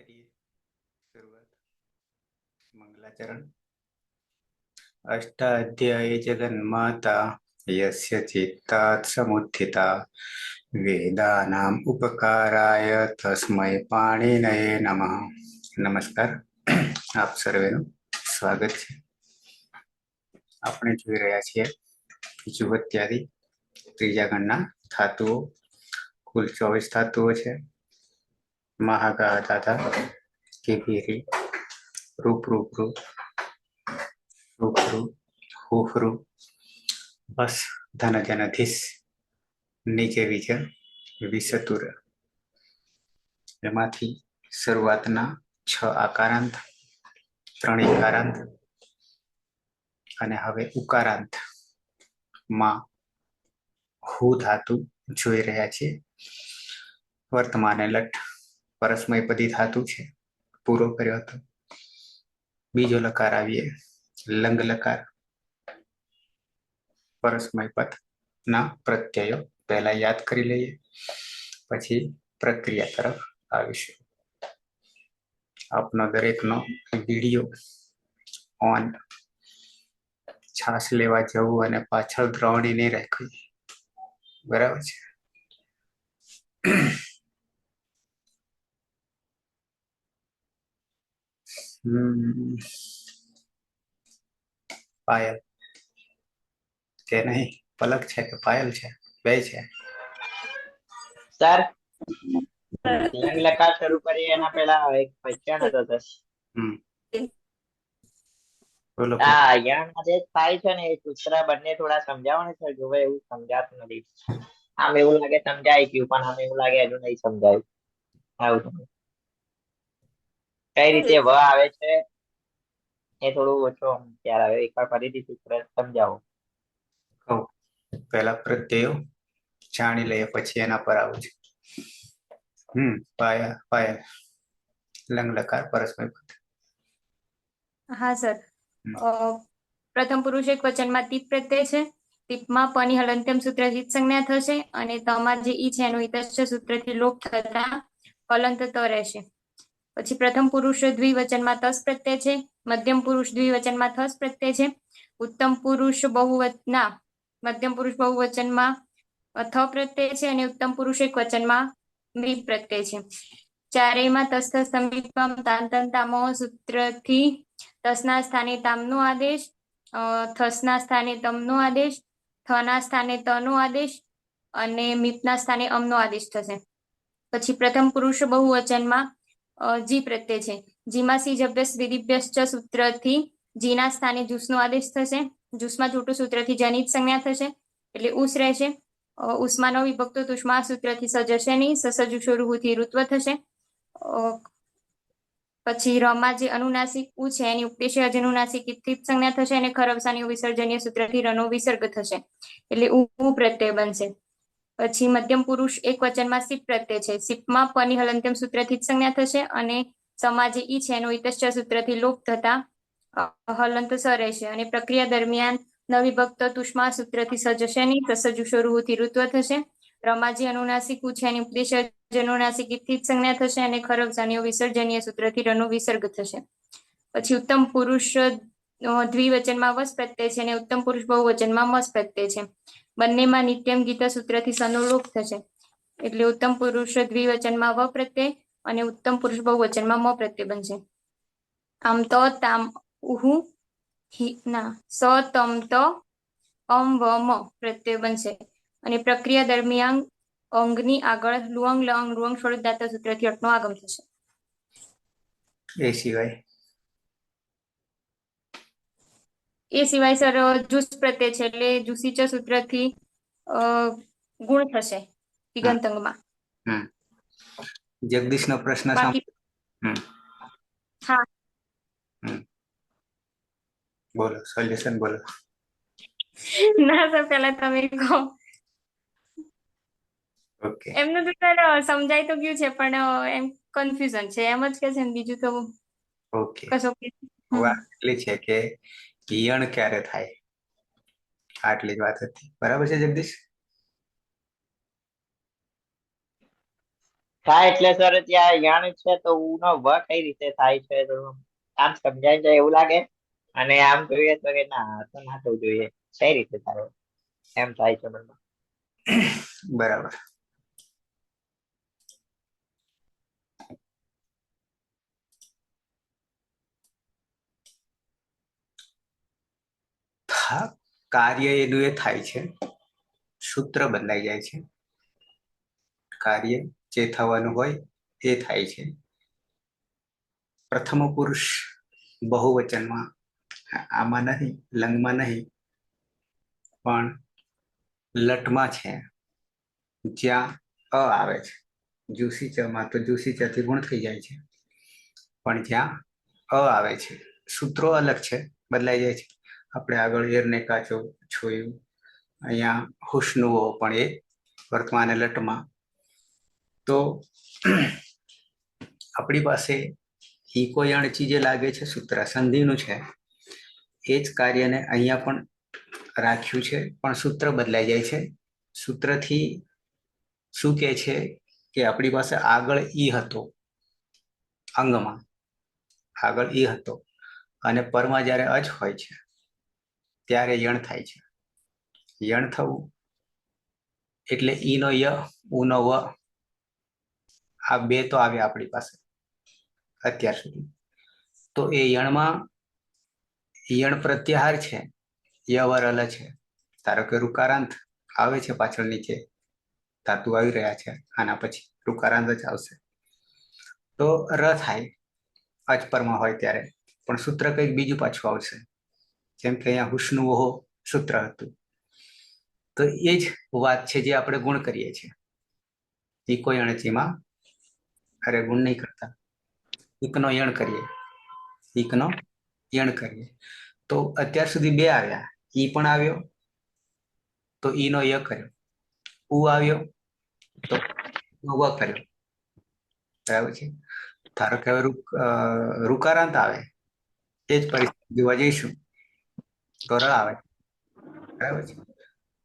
કરીએ શરૂઆત. મંગલાચરણ. અષ્ટાધ્યાયી જગન્માતા યસ્ય ચિત્તાत् સમુત્થિતા વેદાનામ ઉપકારાય તસ્મૈ પાણિનયે નમઃ. નમસ્કાર, આપ સર્વેનું સ્વાગત છે. આપણે જોઈ રહ્યા છીએ જુગત્યાદિ ત્રીજા ગણના ધાતુઓ. કુલ 24 ધાતુઓ છે. મહાગા ધાતા કિભીરી રૂપરૂપરૂ રૂપરૂ હુહરુ બસ ધન જન ધીસ નીચે વિચ વિસતુર. એમાંથી શરૂઆતના 6 આકારાંત, 3 ઇકારાંત અને હવે ઉકારાંત માં હુ ધાતુ જોઈ રહ્યા છીએ. વર્તમાને લટ પરસ્મયપદી ધાતુ છે, પૂરો કર્યો હતો. બીજો લકાર આવીએ લંગ લકાર. પરસ્મયપદ ના પ્રત્યયો પહેલા યાદ કરી લઈએ, પછી પ્રક્રિયા તરફ આવીશું. આપનો દરેકનો વિડીયો ઓન. છાસ લેવા જવું અને પાછળ દ્રવણી નહીં રાખવી, બરાબર છે? પાયલ કે નહીં? પલક છે કે પાયલ છે? બે છે. સર લંગ લકાર શરૂ કરીએ એના પહેલા એક ક્વેશ્ચન હતો સર. બોલો. આ યણમાં જે થાય છે ને એ સૂત્ર બંને થોડા સમજાવો ને સર, જોવે એવું સમજાતું નથી. આમ એવું લાગે સમજાઈ ગયું, પણ આમ એવું લાગે હજુ નહીં સમજાયું. આવું કઈ રીતે વ આવે છે એ થોડું ઓછો ખ્યાલ આવે. એકવાર ફરીથી સૂત્ર સમજાવો. પહેલા પ્રત્યયો જાણી લઈએ, પછી એના પર આવું છું. પાયલ પાયલ લંગ લકાર પરસ્મયપદ. હા સર. પ્રથમ પુરુષ એક વચનમાં તીપ પ્રત્યય છે. તીપમાં પની હલંત્યમ સૂત્રથી સંજ્ઞા થશે અને તમાર જે ઈ છે એનું ઇતશ્ચ સૂત્રથી લોપ થતા હલંત ત રહેશે. પછી પ્રથમ પુરુષ દ્વિવચનમાં તસ પ્રત્યય છે. મધ્યમ પુરુષ દ્વિવચનમાં થસ પ્રત્યય છે. ઉત્તમ પુરુષ બહુવચના મધ્યમ પુરુષ બહુવચનમાં થ પ્રત્યય છે અને ઉત્તમ પુરુષ એક વચનમાં મી પ્રત્યય છે. ચારેયમાં તસ્થ સમીપમ તાંતંતામો સૂત્રથી તસના સ્થાને તામનો આદેશ, થસના સ્થાને તમનો આદેશ, થના સ્થાને તનો આદેશ અને મીપના સ્થાને અમનો આદેશ થશે. પછી પ્રથમ પુરુષ બહુવચનમાં જી પ્રત્યય છે. જીમાં સી જભ્યસ દિદીભ્યશ્ચ સૂત્રથી જીના સ્થાને જુસનો આદેશ થશે. જુસમાં છૂટું સૂત્રથી જનિત સંજ્ઞા થશે એટલે ઉસ રહેશે. ઉષ્માનો વિભક્તો તુષ્મા સૂત્રથી સજશે નહીં, સસજુષોરુથી ઋત્વ થશે. પછી રમાં જે અનુનાસિક ઉ છે એની ઉપદેશ અનુનાસિક સ્થિત સંજ્ઞા થશે અને ખરવસાની વિસર્જનીય સૂત્રથી રનો વિસર્ગ થશે એટલે ઉ પ્રત્યય બનશે. પછી મધ્યમ પુરુષ એક વચનમાં સિપ પ્રત્યય છે. સિપમાં પની હલંત્યમ સૂત્રથી જ સંજ્ઞા થશે અને સમાજે ઈ છે એનો ઇતશ્ચ સૂત્રથી લોપ થતા હલંત સ રહેશે અને પ્રક્રિયા દરમિયાન નવિભક્ત તુષ્મા સૂત્રથી સજશે નહીં, સસજુષોરુથી ઋત્વ થશે. રમાજી અનુનાસિક ઉ છે એની ઉપદેશ અનુનાસિક સ્થિત સંજ્ઞા થશે અને ખરવસાનીય વિસર્જનીય સૂત્રથી રનો વિસર્ગ થશે. પછી ઉત્તમ પુરુષ દ્વિવચનમાં વસ પ્રત્યય છે અને ઉત્તમ પુરુષ બહુવચનમાં મસ પ્રત્યય છે. બંનેમાં નિત્યમ ગીતા સૂત્રથી સનુલોપ થશે એટલે ઉત્તમ પુરુષ દ્વિવચનમાં વ પ્રત્યય અને ઉત્તમ પુરુષ બહુવચનમાં મ પ્રત્યય બનશે. આમ તો તામ ઉહુ ના સ તમ ત અમ વ મ પ્રત્યય બનશે અને પ્રક્રિયા દરમિયાન અંગની આગળ લુઅંગ લઅંગ રુઅંગ સ્વરૂપ દાતા સૂત્રથી અટનો આગમ થશે. એ સિવાય સર જુસ પ્રત્યય છે એટલે જુસીચ સૂત્રથી ગુણ થશે દિગંતંગમાં. જગદીશનો પ્રશ્ન બાકી હા બોલો, સોલ્યુશન બોલો. ના સર પેલા તમે કહો. ઓકે. એમનું તો સર સમજાય તો ગયું છે પણ એમ કન્ફ્યુઝન છે એમ જ કે છે ને, બીજું તો ઓકે. કશો વાત એટલી છે કે યણ ક્યારે થાય, આટલી જ વાત હતી. બરાબર છે જગદીશ? થાય એટલે સર ત્યાં યણ છે તો ઉ નો વ કઈ રીતે થાય છે તો આમ સમજાય જાય એવું લાગે, અને આમ જોઈએ તો કે ના આ તો ના થવું જોઈએ, કઈ રીતે થાય એમ થાય છે મનમાં. બરાબર. કાર્ય એનું એ થાય છે, સૂત્ર બદલાઈ જાય છે. કાર્ય જે થવાનું હોય એ થાય છે. પ્રથમ પુરુષ બહુવચનમાં આમાં નહીં, લંગમાં નહીં, પણ લટમાં છે, જ્યાં અ આવે છે. જુસી ચમાં તો જુસી ચથી ગુણ થઈ જાય છે, પણ જ્યાં અ આવે છે સૂત્રો અલગ છે, બદલાઈ જાય છે. આપણે આગળ એરને કાચો જોયું, અહીંયા હુશનુઓ પણ એ વર્તમાન લટમાં. તો આપણી પાસે ઈકો યણચી જે લાગે છે સૂત્ર સંધિનું છે, એ જ કાર્યને અહીંયા પણ રાખ્યું છે, પણ સૂત્ર બદલાઈ જાય છે. સૂત્રથી શું કહે છે કે આપણી પાસે આગળ ઈ હતો, અંગમાં આગળ ઈ હતો, અને પરમાં જ્યારે અચ હોય છે ત્યારે યણ થાય છે. યણ થવું એટલે ઈનો ય, ઉનો વ, આ બે તો આવ્યા આપણી પાસે અત્યાર સુધી. તો એ યણમાં યણ પ્રત્યાહાર છે, યવર અલ છે. ધારો કે રુકારાંત આવે છે, પાછળ નીચે ધાતુ આવી રહ્યા છે, આના પછી રુકારાંત જ આવશે, તો ર થાય અચપરમાં હોય ત્યારે, પણ સૂત્ર કંઈક બીજું પાછું આવશે. જેમ કે અહીંયા હુશનું ઓહો સૂત્ર હતું, તો એ જ વાત છે જે આપણે ગુણ કરીએ છીએ. ઈકો યણચીમાં અરે ગુણ નહીં કરતા, ઈકનો યણ કરીએ, ઈકનો યણ કરીએ. તો અત્યાર સુધી બે આવ્યા, ઈ પણ આવ્યો તો ઈનો ય કર્યો, ઉ આવ્યો તો વ કર્યો, બરાબર છે. ધારો કે હવે રુકારાંત આવે, એ જ પરિસ્થિતિ જોવા જઈશું તો ર આવે, બરાબર છે.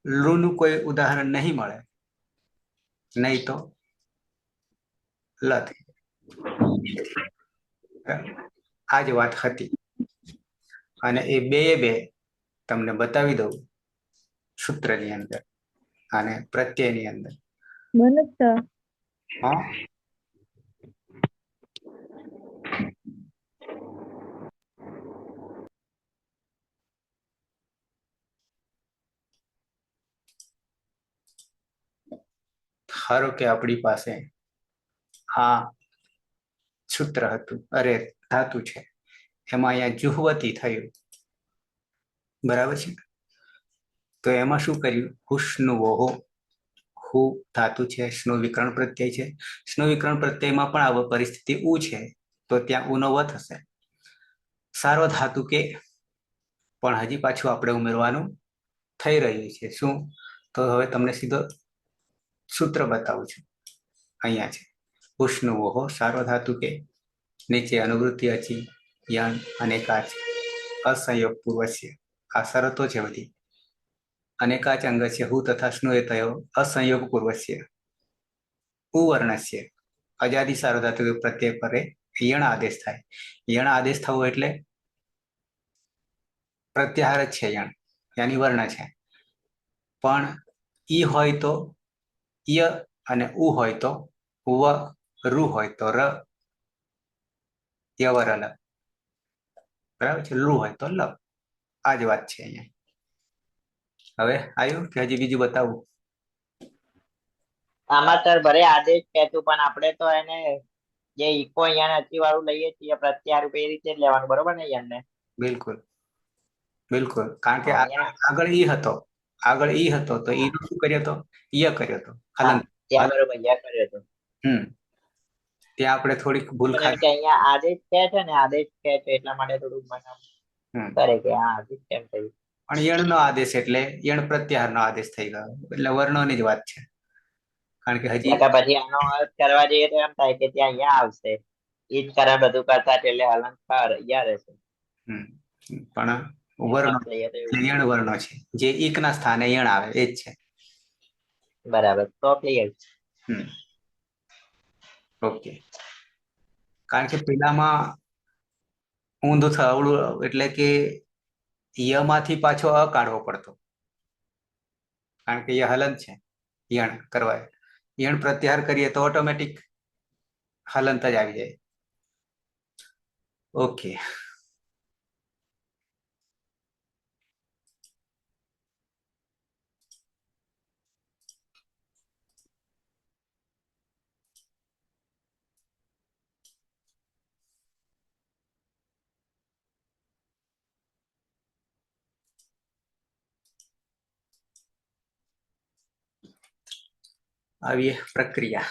લુનું કોઈ ઉદાહરણ નહીં મળે, નહીં તો લ થઈ. આ જ વાત હતી, અને એ બે તમને બતાવી દઉં સૂત્રની અંદર અને પ્રત્યયની અંદર. હા, ધારો કે આપણી પાસે આ સૂત્ર હતું, અરે ધાતુ છે, એમાં અહીંયા જુહવતી થયું, બરાબર છે. તો એમાં શું કર્યું, હુશનું ઓહો, હુ ધાતુ છે, સ્નો વિકરણ પ્રત્યય છે. સ્નો વિકરણ પ્રત્યયમાં પણ આવો પરિસ્થિતિ ઉ છે, તો ત્યાં ઉનો વ થશે. સારો ધાતુ કે, પણ હજી પાછું આપણે ઉમેરવાનું થઈ રહ્યું છે. શું? તો હવે તમને સીધો સૂત્ર બતાવું છું. અહીંયા છે હુશનું ઓહો સારો ધાતુ કે, નીચે અનુવૃત્તિ અચી, યણ અને કાચ, અસંયોગ પૂર્વસ્ય. આ શરતો છે બધી. અનેકાચ અંગ છે હું તથા સ્નો એ થયો અસંયોગ પૂર્વસ્ય. ઉવર્ણસ્ય અજાદી સારો ધાતુ પ્રત્યય પરે યણ આદેશ થાય. યણ આદેશ થવો એટલે પ્રત્યાહાર જ છે, યણ યાની વર્ણ છે. પણ ઈ હોય તો ય, અને ઉ હોય તો વ, રુ હોય તો ર, યવર અલ, બરાબર છે. લુ હોય તો લ. આ જ વાત છે અહીંયા. હવે આવ્યું કે હજી બીજું બતાવું? આમાં સર ભલે આદેશ કહેતું, પણ આપણે તો એને જે ઈકો યણ અચી વાળું લઈએ છીએ પ્રત્યાહાર રૂપે, એ રીતે જ લેવાનું, બરોબર ને યણ ને? બિલકુલ બિલકુલ, કારણ કે આગળ ઈ હતો, આગળ ઈ હતો તો ઈ શું કર્યો હતો, ય કર્યો હતો, હલન. ત્યાં બરોબર યા કર્યો હતો. ત્યાં આપણે થોડીક ભૂલ એમ ખાધી. કે અહીંયા આદેશ કહે છે ને, આદેશ કહે છે એટલા માટે થોડુંક મને કરે કે હા આદેશ કેમ થયું. પણ યણનો આદેશ એટલે યણ પ્રત્યાહારનો આદેશ થઈ ગયો, એટલે વર્ણોની જ વાત છે. કારણ કે હજી પછી આનો અર્થ કરવા જઈએ તો એમ થાય કે ત્યાં યા આવશે, ઈ જ કરે બધું કરતા, એટલે અલંકાર યા રહેશે. પણ વર્ણો યણ વર્ણો છે, જે એકના સ્થાને યણ આવે એ જ છે. બરાબર, તો ક્લિયર. ઓકે, કારણ કે પેલામાં ઊંધું થવડું એટલે કે યમાંથી પાછો અ કાઢવો પડતો, કારણ કે ય હલન છે, યણ કરવા યણ પ્રત્યાહાર કરીએ તો ઓટોમેટિક હલંત જ આવી જાય. ઓકે, આવીએ પ્રક્રિયા.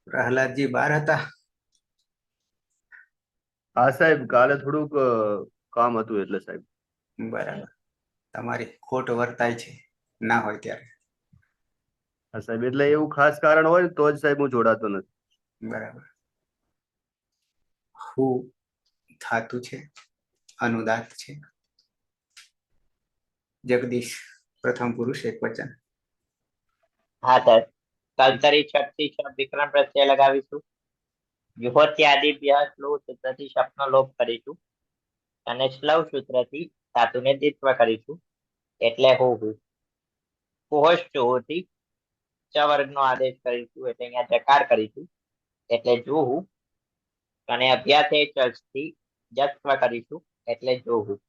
પ્રહલાદજી બહાર હતા. હા સાહેબ, કાલે થોડુંક કામ હતું એટલે સાહેબ. બરાબર, તમારી ખોટ વર્તાય છે ના હોય ત્યારે. હા સાહેબ, એટલે એવું ખાસ કારણ હોય ને તો જ સાહેબ હું જોડાતો નથી. બરાબર. હું ધાતુ છે, અનુદાત છે. જગદીશ, પ્રથમ પુરુષ એક વચન. હા સર, કર્તરી છઠથી છ વિક્રમ પ્રત્યય લગાવીશું. યુહોત્યાદિભ્ય શ્લુ સૂત્રથી શબ્દનો લોપ કરીશું અને શ્લવ સૂત્રથી ધાતુને દ્વિત્વ કરીશું, એટલે હું. કુહોશ્ચુહોથી ચ વર્ગનો આદેશ કરીશું, એટલે અહીંયા જકાર કરીશું, એટલે જોહું. અને અભ્યાસે ચર્ચથી જત્વ કરીશું, એટલે જોહું.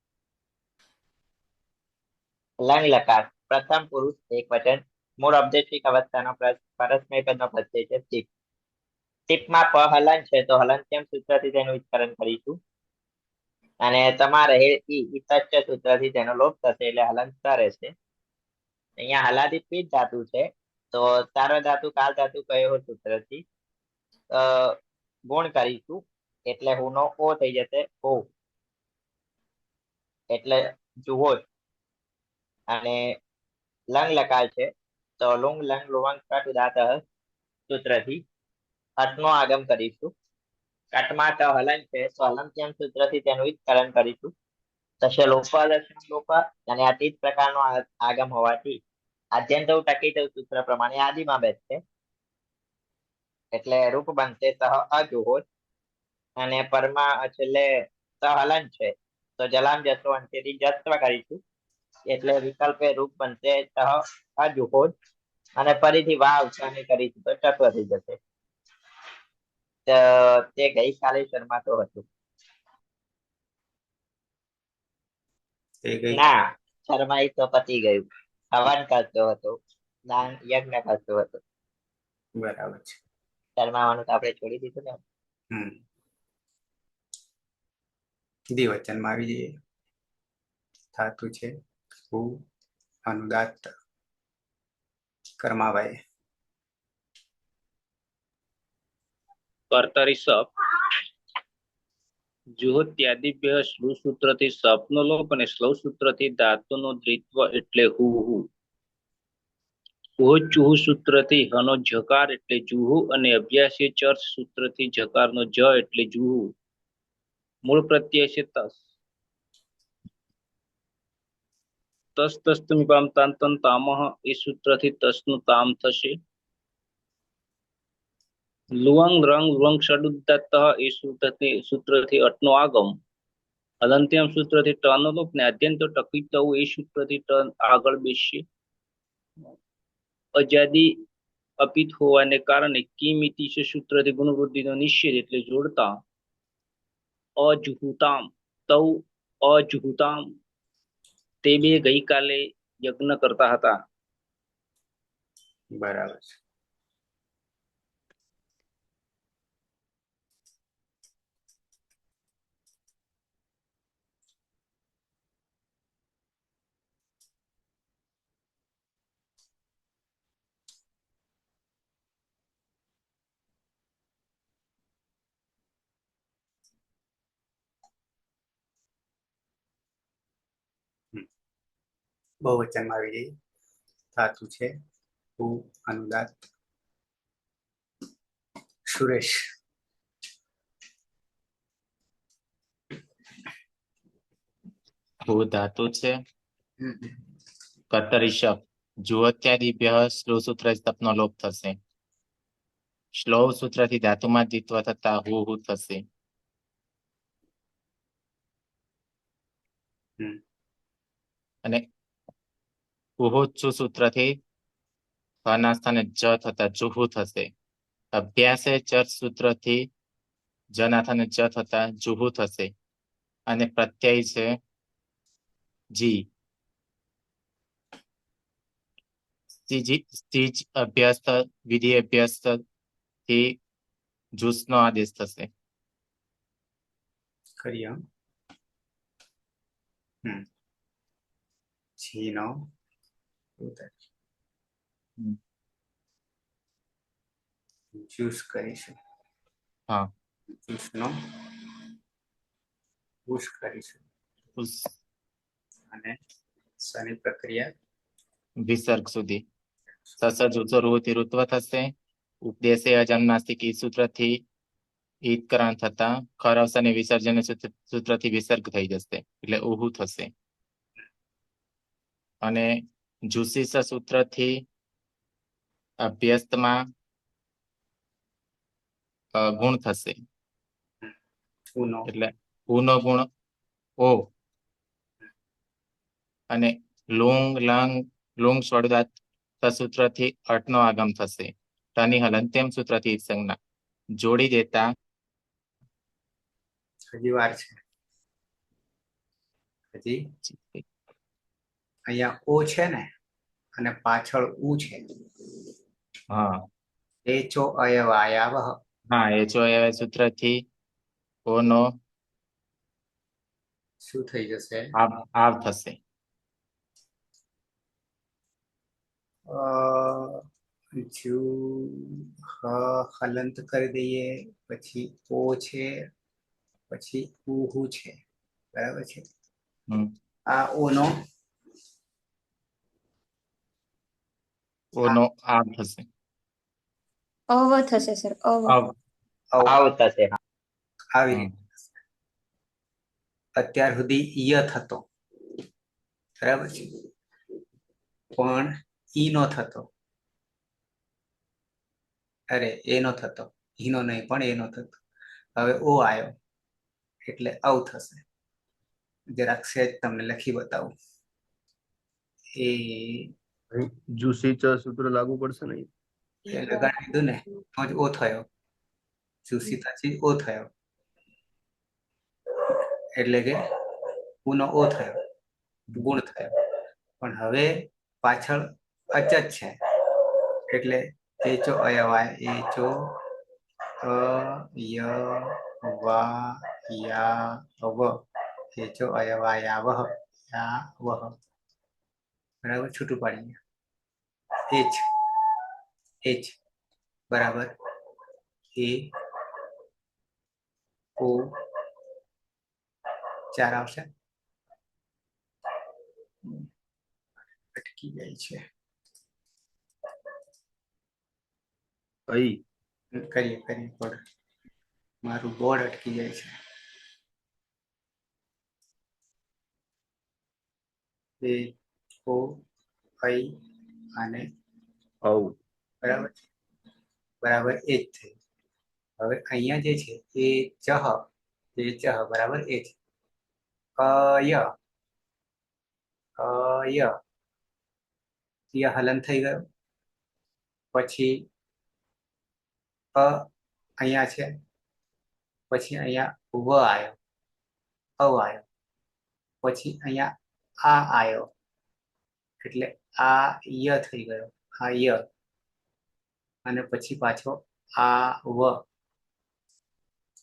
લંગ લકાર, પ્રથમ પુરુષ એક વચન, મૂળ અપદેશિક અવસ્થાનો પરસ્મય પદનો પ્રત્યય છે ટીપ. ટીપમાં પ હલન છે તો હલંત્યમ સૂત્રથી તેનું વિસ્તરણ કરીશું, અને તમારે ઈ તચ્ચ સૂત્રથી તેનો લોપ થશે, એટલે હલંત રહેશે. અહીંયા હલાદિત ધાતુ છે તો સાર્વધાતુ કાલ ધાતુ કયો સૂત્રથી ગુણ કરીશું, એટલે હું નો ઓ થઈ જશે ઓ, એટલે જુઓ. અને લંગ લકાર છે તો લુંગ લંગ લુવંગ કટ ઉદાત સૂત્રથી અટનો આગમ કરીશું. કટમાં ટ હલન છે તો હલંત્યમ સૂત્રથી તેનું વિસ્તરણ કરીશું, તશે લોપા દર્શન લોપા, અને આ તે જ પ્રકારનો આગમ હોવાથી આદ્યંત ટકી સૂત્ર પ્રમાણે આદિમાં બેસશે, એટલે રૂપ બનશે સહ અજુહો. અને પરમાં છેલ્લે સહલન છે તો જલામ જસો અંત્યથી જસ્વ કરીશું, એટલે વિકલ્પે રૂપ બનશે સહ અજુહો. અને ફરીથી વા ઉચ્ચારણી કરીશું તો ચત્વ થઈ જશે. તે ગઈકાલે શર્માતો હતું. ના, શર્માઈ તો પતી ગયું. હવન કરતો હતો, દાન યજ્ઞ કરતો હતો. બરાબર છે. શર્માવાનું તો આપણે છોડી દીધું ને. દ્વિવચનમાં આવી જઈએ. ધાતુ છે હું, અનુદાત્ત. કર્માભાઈ. કર્તરી સપ, જુહોત્યાદિભ્ય શ્લુ સૂત્રથી સપનો લોપ અને શ્લવ સૂત્રથી ધાતુનો દ્વિત્વ, એટલે હું. કુહોચુહુ સૂત્રથી હનો જકાર, એટલે જુહુ, અને અભ્યાસી ચર્ચ સૂત્રથી જકારનો જ, એટલે જુહુ. મૂળ પ્રત્યય છે તસ. તસ તસ્તુમિપામ તાંતન તામહ, એ સૂત્રથી તસનું તામ થશે. લુવંગ રંગ લુવંગ ષડુદ્દાત, એ સૂત્રથી અટનો આગમ. હલંત્યમ સૂત્રથી ટનો લોપ ને આદ્યંત ટકિતવ, એ સૂત્રથી ટ આગળ બેસશે. અજાદી અપિત હોવાને કારણે કિમિતિ સૂત્રથી ગુણવૃદ્ધિનો નિષેધ, એટલે જોડતા અજુહુતામ તૌ અજુહુતામ, તે બે ગઈકાલે યજ્ઞ કરતા હતા. બરાબર છે. બહુવચનમાં આવી જઈએ. ધાતુ છે હું, અનુદાત. સુરેશ. હું ધાતુ છે. કર્તરી શપ, જુહોત્યાદિભ્ય શ્લુ સૂત્ર તપનો લોપ થશે. શ્લોવ સૂત્રથી ધાતુમાં દ્વિત્વ થતા હુ હુ થશે. હમ. અને ઉહુચ્છુ સૂત્રથી ના સ્થાને જ થતા જુહુ થશે. અભ્યાસે ચર સૂત્રથી જના સ્થાને જ થતા જુહુ થશે. અને પ્રત્યય છે જી. સ્થિજ અભ્યાસ વિધિ અભ્યાસ થી જુસનો આદેશ થશે. કરીએ. જીનો જ્યુસ કરીશું. હા. જ્યુસનો પુશ કરીશું. અને શની પ્રક્રિયા વિસર્ગ સુધી સસજ ઉત્સર્ગથી ઋત્વ થશે. ઉપદેશે અજમનાસ્તિક ઈ સૂત્રથી ઈદકરણ થતા ખરસ અને વિસર્જન સૂત્રથી વિસર્ગ થઈ જશે એટલે ઉહુ થશે. અને જુસીસ સૂત્રથી અભ્યસ્તમાં ગુણ થશે ઉનો એટલે ઉનો ગુણ ઓ. અને લુંગ લંગ લુંગ સ્વર્ગાત સૂત્રથી અટનો આગમ થશે. તની હલંત્યમ સૂત્રથી સંજ્ઞા જોડી દેતા હજી વાર છે. હજી અહીંયા ઓ છે ને અને પાછળ ઉ છે. હા એ ચો અયવાયાવહ. હા એ જો એ સૂત્રથી ઓનો શું થઈ જશે? આવ થશે. જુ હલંત કરી દઈએ પછી ઓ છે પછી ઉહુ છે બરાબર છે. આ ઓનો ઓનો આવ થશે. અવ થશે સર અવ. આવ થશે. આવી રીતે અત્યાર સુધી ય થતો બરાબર છે પણ ઈ નો થતો. અરે એ નો થતો ઈ નો નહીં પણ એ નો થતો. હવે ઓ આવ્યો એટલે અવ થશે. જરાક સેજ તમને લખી બતાવું. એ જુસી ચ સૂત્ર લાગુ પડશે ને? લગાડી દીધું ને તો જ ઓ થયો. ચૂસી પછી ઓ થયો એટલે કે ઉનો ઓ થયો ગુણ થયો. પણ હવે પાછળ અચજ છે એટલે એ ચો અયવાય એ ચો ય વા યા વ એ ચો અયવાયા વહ યા વહ. બરાબર છૂટું પાડીએ. એચ બરાબર એ ઓ 4 આવશે. અટકી જાય છે. કઈ કરીએ બોર્ડ. મારું બોર્ડ અટકી જાય છે. એ ઓ આઈ અને આવ બરાબર એ જ થઈ. હવે અહીંયા જે છે એ ચહ બરાબર એ છે. ય હલન થઈ ગયો. પછી અહીંયા છે પછી અહીંયા વ આવ્યો અવ આવ્યો પછી અહીંયા આ આવ્યો એટલે આ ય થઈ ગયો. આ ય અને પછી પાછો આ વ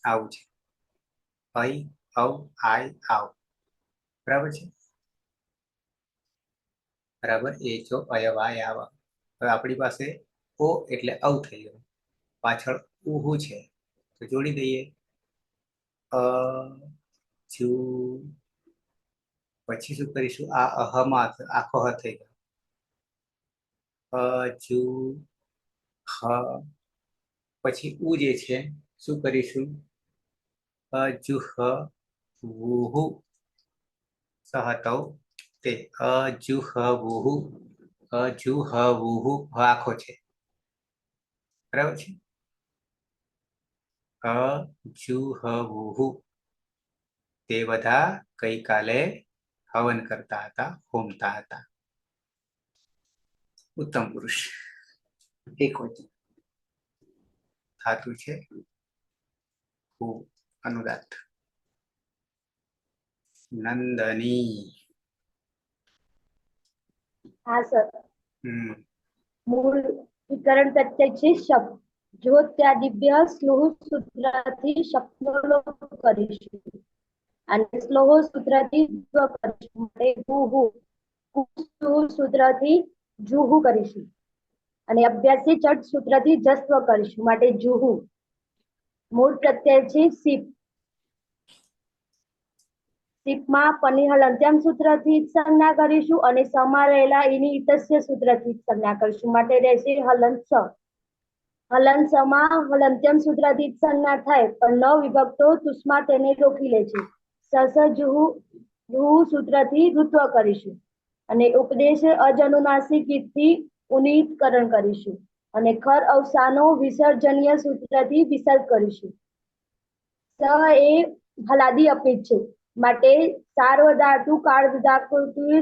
આવું છે. અઈ અવ આઈ આવ બરાબર છે. બરાબર એ જો અયવાય આવ. હવે આપણી પાસે ઓ એટલે અવ થઈ ગયો. પાછળ ઉહુ છે તો જોડી દઈએ. જુ પછી શું કરીશું? આ અહમાં આખો હ થઈ ગયો. જુ હ પછી ઉ જે છે શું કરીશું? અજુહ વુહુ સહતૌ તે અજુહવુહુ આખો છે બરાબર છે. અજુહવુહુ. તે બધા ગઈકાલે હવન કરતા હતા, હોમતા હતા. ઉત્તમ પુરુષ એકવચન ધાતુ છે હુ અનુદાત્ત. નંદની. हाँ सर। હમ मूल विकरण प्रत्यय છે શબ્દ. જો ત્યાદિભ્ય સ્લોહ સૂત્રથી શબ્દોલોપ કરીશું અને સ્લોહ સૂત્રથી દ્વ કરીશું માટે ગુહુ. કુસ્તુહ સૂત્રથી જુહુ કરીશું અને અભ્યાસી ચટ સૂત્રથી જસ્વ કરીશું માટે જુહુ. મૂળ પ્રત્યય છે સિપ. સિપમાં પની હલંત્યમ સૂત્રથી જ સંજ્ઞા કરીશું અને સમા રહેલા એની ઇતસ્ય સૂત્રથી જ સંજ્ઞા કરીશું માટે રહેશે હલંત સ. હલન સમા હલંત્યમ સૂત્રથી જ સંજ્ઞા થાય પણ ન વિભક્તો તુષ્મા તેને રોકી લે છે. સસ જુહુ જુહુ સૂત્રથી ઋત્વ કરીશું અને ઉપદેશ અજનુનાસિકથી ઉન્નીતકરણ કરીશું અને ખર અવસાનો વિસર્જનીય સૂત્રથી વિસર્ગ કરીશું. સ એ હલાદી અપિત છે માટે સાર્વધાતુ કાળધાતુ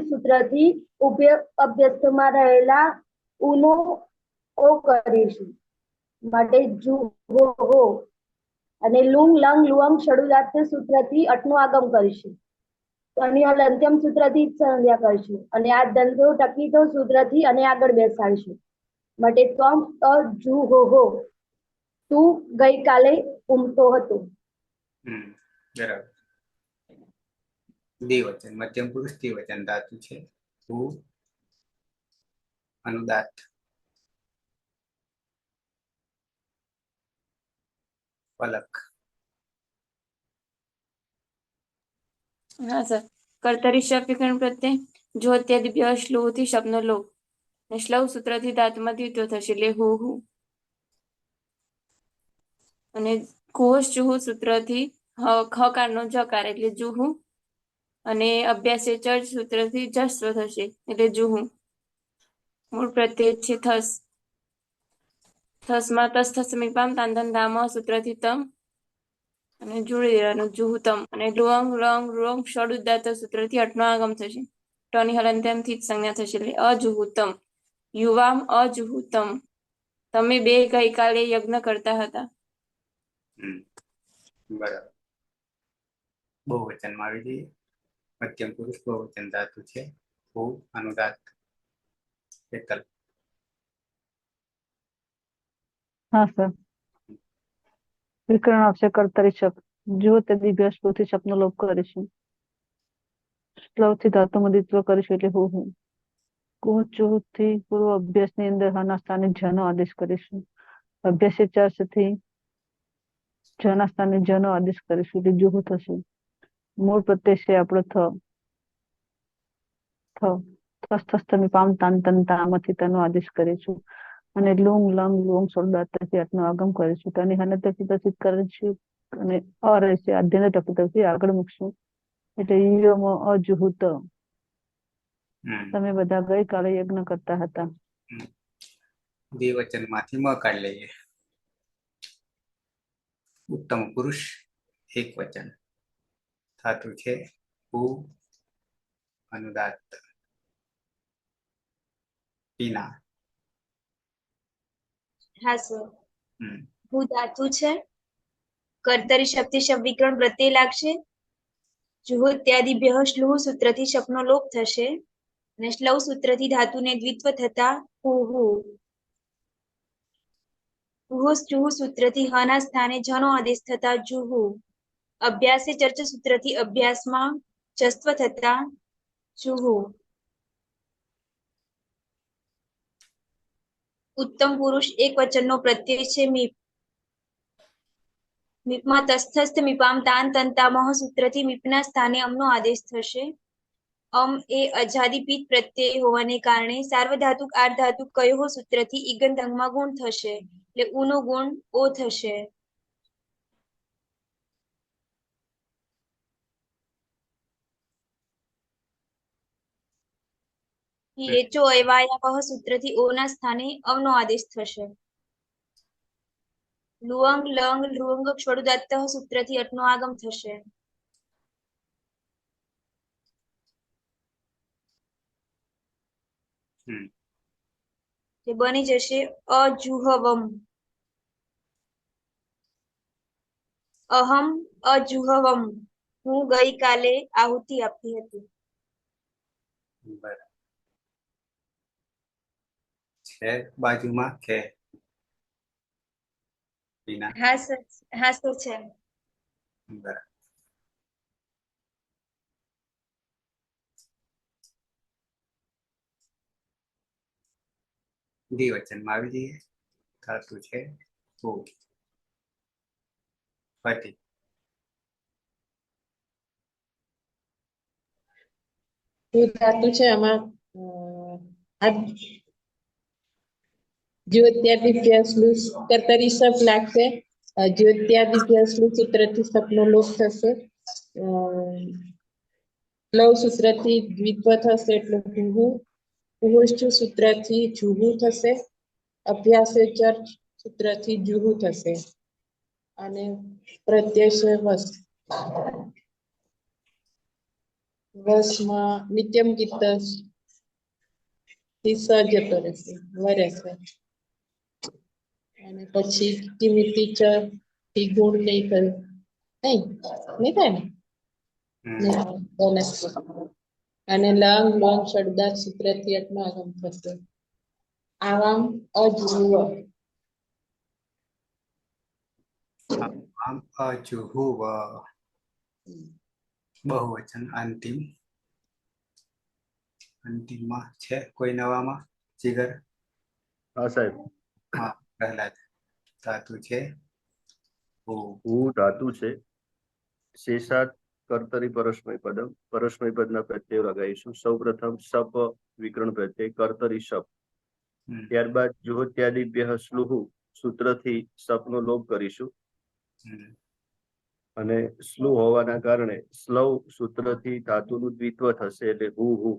સૂત્રથી ઉભય અભ્યસ્તમાં રહેલા ઉનો ઓ કરીશું માટે જુહો. અને લુંગ લંગ લુઅંગ ષડુદાત્ત સૂત્રથી અટનું આગમ કરીશું અને અંત્યમ સૂત્રથી જ સંજ્ઞા કરીશું અને આ દંતો ટકીતો સૂત્રથી અને આગળ બેસાડીશું માટે ત્વમ અજુહો. તું ગઈકાલે ઊંઘતો હતો. બરાબર. દ્વિવચન મધ્યમ પુરુષ દ્વિવચન ધાતુ છે હુ અનુદાત્ત. પલક. હા સર. કર્તરી શબ્દ વિકરણ પ્રત્યય જો ત્યાદિભ્ય શ્લોહથી શબ્દનો લોપ અને શ્લવ સૂત્રથી ધાતુમાં દ્વિત્વ થશે એટલે હુ હુ. અને ઘોષ જુહુ સૂત્રથી ખકારનો જકાર એટલે જુહુ અને અભ્યાસે ચર્ચ સૂત્રથી જસ્વ થશે એટલે જુહુ. મૂળ પ્રત્યય છે થસ. થસમાં તસ્થ સમીપામ તાંધન ધામ સૂત્રથી તમ અને જોડી દેવાનું જુહુતમ અને લુઅંગ લંગ લુઅંગ ષડુદાત્ત સૂત્રથી અટનો આગમ થશે. ટની હલંત્યમથી જ સંજ્ઞા થશે એટલે અજુહુતમ. યુવામ અજુહુતમ. તમે બે ગઈકાલે યજ્ઞ કરતા હતા. બરાબર. બહુવચનમાં આવી જઈએ. મધ્યમ પુરુષ બહુવચન ધાતુ છે હુ અનુદાત્ત. એકલ. हाँ सर। વિકરણ આવશે કર્તરી શબ્દ. જો તે દિવ્ય શ્લોથી શબ્દનો લોપ કરીશું શ્લોથી ધાતુમાં દ્વિત્વ કરીશું એટલે હું હું. કુચુથી પૂર્વ અભ્યાસની અંદર હના સ્થાને જનો આદેશ કરીશું. અભ્યાસી ચર્ચથી જના સ્થાને જનો આદેશ કરીશું એટલે જુહુ થશે. મૂળ પ્રત્યય છે આપણો થસ્તમી પામ તાન તન તામાંથી તેનો આદેશ કરીશું અને લુંગ લંગ લુંગ સોળદાથી આટનો આગમ કરીશું તો એની હનતથી પ્રસિદ્ધ કરીશું અને રહેશે આધ્યને ટકીથી આગળ મૂકશું એટલે ઈયોમાં અજુહુત. તમે બધા ગઈકાલે યજ્ઞ કરતા હતા. દ્વિવચન માંથી મ કાઢી લઈએ. ઉત્તમ પુરુષ એક વચન ધાતુ છે હુ અનુદાત્ત. ટીના. હા સર. હમ હું ધાતુ છે. કર્તરી શબ્દથી શબ્દ વિકરણ પ્રત્યય લાગશે. જુહુ ત્યાદિભ્ય શ્લુહ સૂત્રથી શબ્દનો લોપ થશે અને શ્લવ સૂત્રથી ધાતુને દ્વિત્વ થતા હુ હુ. હુસ જુહુ સૂત્રથી હના સ્થાને જનો આદેશ થતા જુહુ. અભ્યાસે ચર્ચ સૂત્રથી અભ્યાસમાં જસ્વ થતા જુહુ. ઉત્તમ પુરુષ એક વચનનો પ્રત્યય છે મીપ. મીપમાં તસ્થસ્થ મીપામ તાન તંતામહ સૂત્રથી મીપના સ્થાને અમનો આદેશ થશે. એ અજાદિપીત પ્રત્યય હોવાને કારણે સાર્વધાતુક આર્ધાતુક કયો સૂત્રથી ઈગંત અંગમાં ગુણ થશે એટલે ઉનો ગુણ ઓ થશે. એચો અયવાયાવહ સૂત્રથી ઓના સ્થાને અવનો આદેશ થશે. લુઅંગ લંગ લુઅંગ ક્ષોડુદાત્તઃ સૂત્રથી અટનો આગમ થશે. હમ. તે બની જશે અજુહવમ. અહમ અજુહવમ. હું ગઈકાલે આહુતિ આપી હતી. બરાબર છે. બાજુમાં કે વિના? હા સર, હા સર છે. બરાબર. દ્વિવચનમાં આવી જઈએ. ધાતુ છે ભૂ. પતિ. ધાતુ છે આમાં જ્યોત્યાદિત્યાસલું કર્તરી સપ લાગશે. જ્યોત્યાદિત્યાસલું સૂત્રથી સપનો લોપ થશે. લવ સૂત્રથી દ્વિત્વ થશે એટલે જુહુ. પુરુષ સૂત્રથી જુહુ થશે. અભ્યાસે ચર્ચ સૂત્રથી જુહુ થશે. અને પ્રત્યય વસ. વસમાં નિત્યમ ગીત થી સ જતો રહેશે વરેશે. અને પછી કિમિતિ ચ થી ગુણ નહીં કરે. નહીં થાય ને? અને લંગ લોંગ શબ્દાર્થ સૂત્રથી અટનો આગમ થશે. આવામ અજુહવ. આમ અજુહુવ. બહુવચન અંતિમ. અંતિમમાં છે કોઈ નવામાં? જીગર? હા સાહેબ. હા પ્રહલાદ. ધાતુ છે ભૂ. હું ધાતુ છે. શેષાત કર્તરી પરસ્મય પદમ. પરસ્મય પદના પ્રત્યય લગાવીશું. સૌ પ્રથમ સપ વિકરણ પ્રત્યય કર્તરી સપ. ત્યારબાદ જુહોત્યાદિભ્ય સ્લુહ સૂત્રથી સપનો લોપ કરીશું. અને સ્લુ હોવાના કારણે સ્લવ સૂત્રથી ધાતુનું દ્વિત્વ થશે એટલે હુ હુ.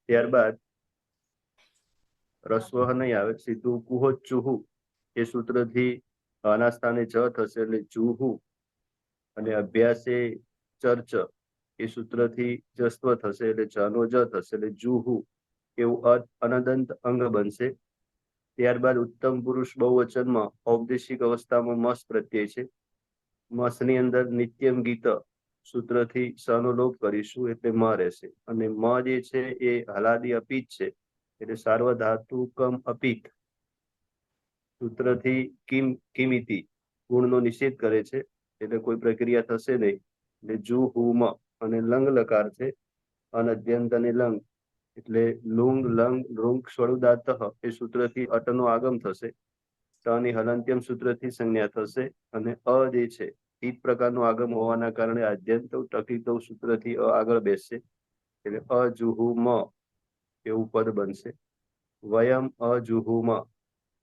ત્યારબાદ રસ્વ નહીં આવે, સીધું કુહો ચુહુ એ સૂત્રથી આના સ્થાને જ થશે એટલે જુહુ. અને અભ્યાસે ચર્ચ એ સૂત્રથી જસ્વ થશે એટલે જનો જ થશે એટલે જુહુ. એવું અનદંત અંગ બનશે. ત્યારબાદ ઉત્તમ પુરુષ બહુવચનમાં ઔપદેશિક અવસ્થામાં મસ પ્રત્યય છે. મસની અંદર નિત્યમ ગીત સૂત્રથી સનો લોપ કરીશું એટલે મ રહેશે. અને મ જે છે એ હલાદી અપિત છે એટલે સાર્વધાતુકમ અપિત સૂત્રથી કિમિતિ ગુણનો નિષેધ કરે છે એટલે કોઈ પ્રક્રિયા થશે નહીં. એટલે જુ હુમ. અને લંગ લકાર છે અનદ્યંત અને લંગ એટલે લુંગ લંગ લુંગ સ્વરુદાત એ સૂત્રથી અટનો આગમ થશે. ની હલંત્યમ સૂત્રથી સંજ્ઞા થશે. અને અ જે છે ઈદ પ્રકારનું આગમ હોવાના કારણે આદ્યંત ટકિત સૂત્રથી આગળ બેસશે એટલે અજુહુમ એવું પદ બનશે. વયમ અજુહુમ.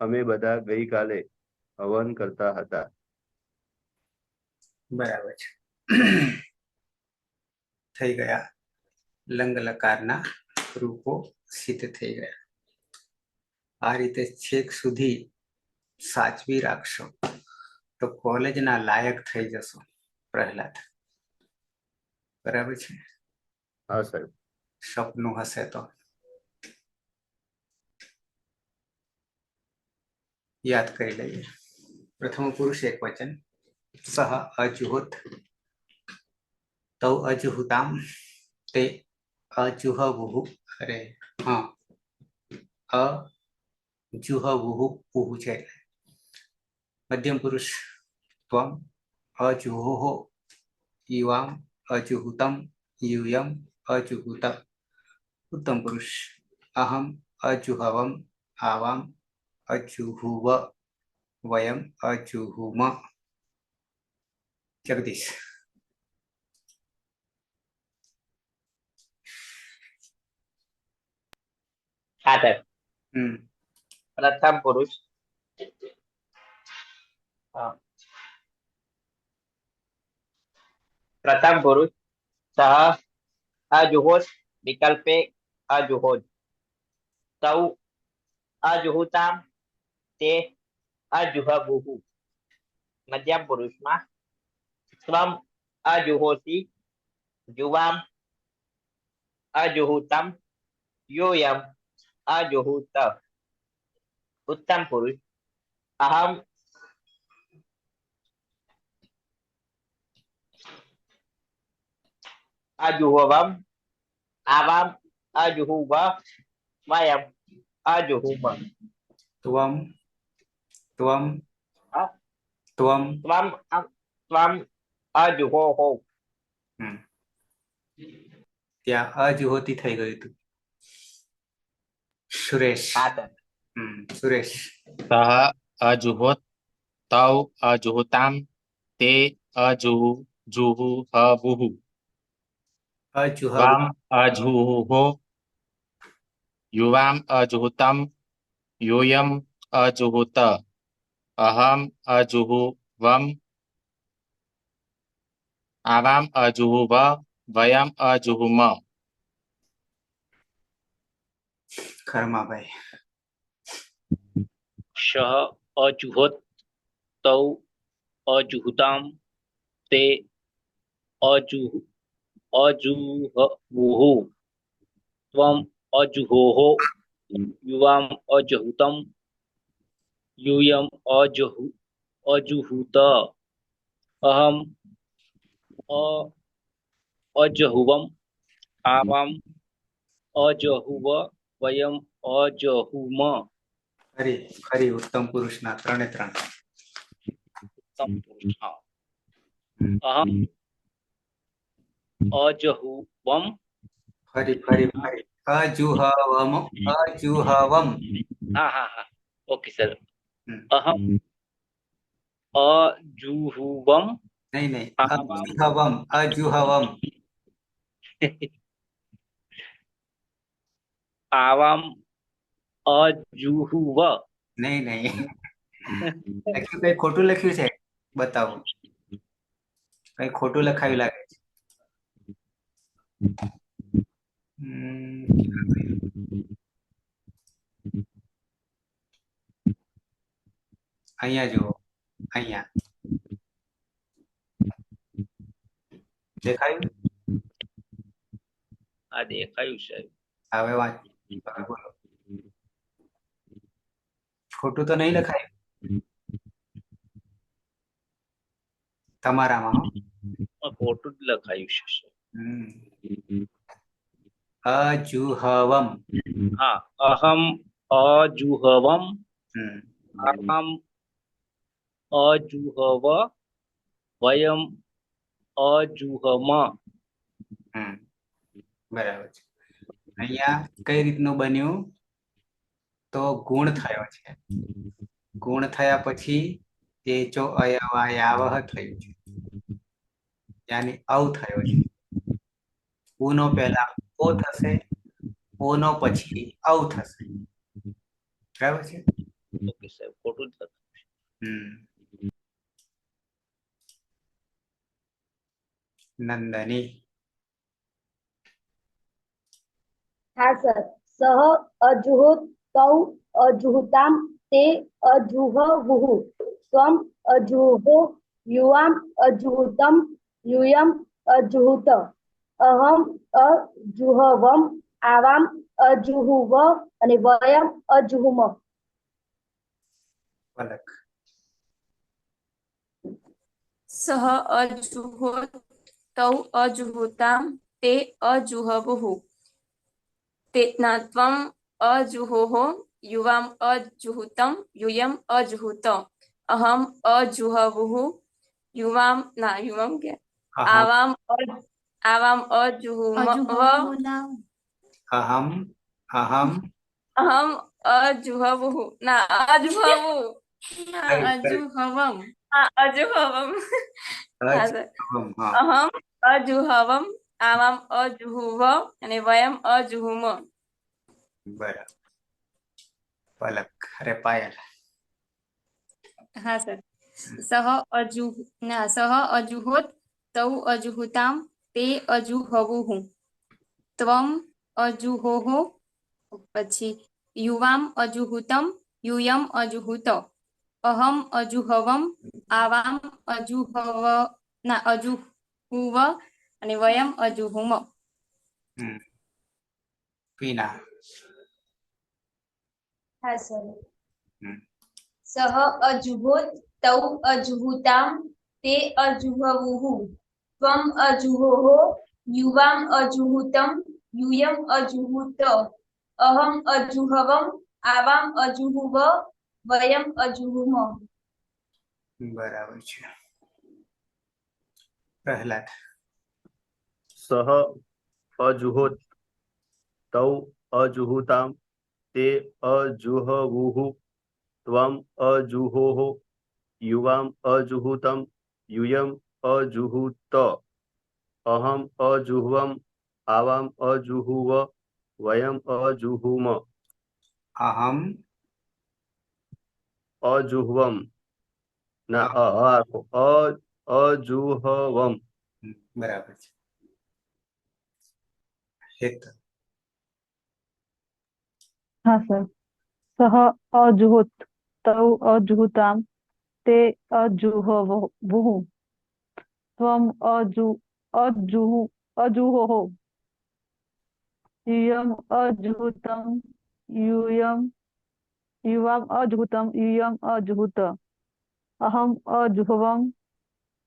અમે બધા ગઈકાલે હવન કરતા હતા. બરાબર છે. થઈ ગયા. લંગ લકારના રૂપો સિદ્ધ થઈ ગયા. આ રીતે છેક સુધી સાચવી રાખશો તો કોલેજના લાયક થઈ જશો પ્રહલાદ. બરાબર છે. હા સાહેબ. સપનું હશે તો યાદ કરી લઈએ. પ્રથમ પુરુષ એક વચન. સહ અજુહોત તૌ અજુહુતામ તે અજુહવુહુ. અરે હા, અજુહવુહુ પુહુ છે. મધ્યમ પુરુષ ત્વમ અજુહોહો યુવામ અજુહુતમ યુયમ અજુહુત. ઉત્તમ પુરુષ અહમ અજુહવમ આવામ અજુહુવ વયમ અજુહુમ. જગદીશ. હા સર. હમ. પ્રથમ પુરુષ પ્રથમ પુરુષ સહ અજુહોત વિકલ્પે અજુહોત. તૌ અજુહુતામ તે અજુહબુહુ. મધ્યમ પુરુષમાં ત્વમ અજુહોસી, યુવામ અજુહુતમ, યોયમ અજુહુત. ઉત્તમ પુરુષ અહમ અજુહવમ, આવામ અજુહુવ, વયમ અજુહુમ. ત્વમ ત્વમ હા? ત્વમ ત્વમ અજુહોહો. ત્યાં અજુહોતી થઈ ગયું હતું. સુરેશ. હા સર. સુરેશ. સહ અજુહોત તૌ અજુહોતામ તે અજુહુહુઃ અજુહવ વામ અજુહુહો યુવામ અજુહુતમ यूयम अजुहुत अहम अजुहुवम आवाम अजुहुव वयम अजुहुम. ખરમાભાઈ. શઃ અજુહોત તૌ અજુહુતામ તે અજુહવુઃ ત્વમ અજુહોહો યુવામ અજહુતમ यूयम अजुहुत अहम अजहुवम आवाम अजहुव वयम अजहुम. ખરી ઉત્તમ પુરુષના 3 उत्तम पुरुष. हाँ. अहम अजहुवम. ફરી અજુહવમ. हाँ हाँ हाँ. Okay sir. अहम अजुहुवम. નહીં અજુહવમ. आवाम अजुहुव. નહીં લખ્યું કઈ ખોટું લખ્યું છે, બતાવો. કઈ ખોટું લખાયું લાગે છે. અહીંયા જુઓ, અહીંયા દેખાયું? આ દેખાયું સાહેબ. હવે વાંચ, બોલો. ખોટું તો નહીં લખાયું તમારામાં? ખોટું જ લખાયું છે સર. અજુહવમ. हाँ. अहम अजुहवम आवाम अजुहव वयम अजुहम. બરાબર છે. અહીંયા કઈ રીતનું બન્યું? તો ગુણ થયો છે. ગુણ થયા પછી એચો અયવાયાવહ થયું છે, યાની અવ થયો છે. ઉનો પહેલા ઓ થશે, ઓનો પછી અવ થશે. બરાબર છે. ઓકે સાહેબ, ખોટું જ લખાયું. નંદની. હા સર. સહ અજુહોત તૌ અજુહુતામ તે અજુહવુઃ ત્વમ અજુહો યુવામ અજુહુતમ यूयम अजुहुत अहम अजुहवम आवाम अजुहुव અને વયમ અજુહુમ. પલક. સહ અજુહોત તૌ અજુહુતામ તે અજુહવુઃ ત્વમ અજુહોહો યુવામ અજુહુતમ યુયમ અજુહુત અહમ અજુહવુઃ યુવામ કે આવામ અજુહુમ અહમ અજુહવુઃ અજુહવમ અહમ અજુહવમ આવામ અજુહુવ અને વયમ અજુહુમ. બરાબર. પલક. અરે પાયલ. હા સર. સહ અજુહોત તૌ અજુહુતામ તે અજુહવુઃ ત્વમ અજુહોહો પછી યુવામ અજુહુતમ યુયમ અજુહુત અહમ અજુહવમ આવામ અજુહવ ના અજુહુવ અને વયમ અજુહુમ. પીના. હા સર. હમ. સહ અજુહોત તૌ અજુહુતામ તે અજુહવુહુ ત્વમ અજુહોહો યુવામ અજુહુતમ યુયમ અજુહુત અહમ અજુહવમ આવામ અજુહુવ વયમ અજુહુમ. બરાબર છે. પ્રહલાદ. સહ અજુહોત તૌ અજુહુતામ તે અજુહવુહુ ત્વમ અજુહોહો યુવામ અજુહુતમ યુયમ અજુહુત અહમ અજુહવમ આવામ અજુહુવ વયમ અજુહુમ. અહમ અજુહવમ ના અજુહવમ. બરાબર છે. હેત. હા સર. સહ અજુહોત તૌ અજુહુતામ તે અજુહવુહુ ત્વમ અજુહોહો યુયમ અજુહુતમ યુવામ અજુહુતમ યુયમ અજુહુત અહમ અજુહવમ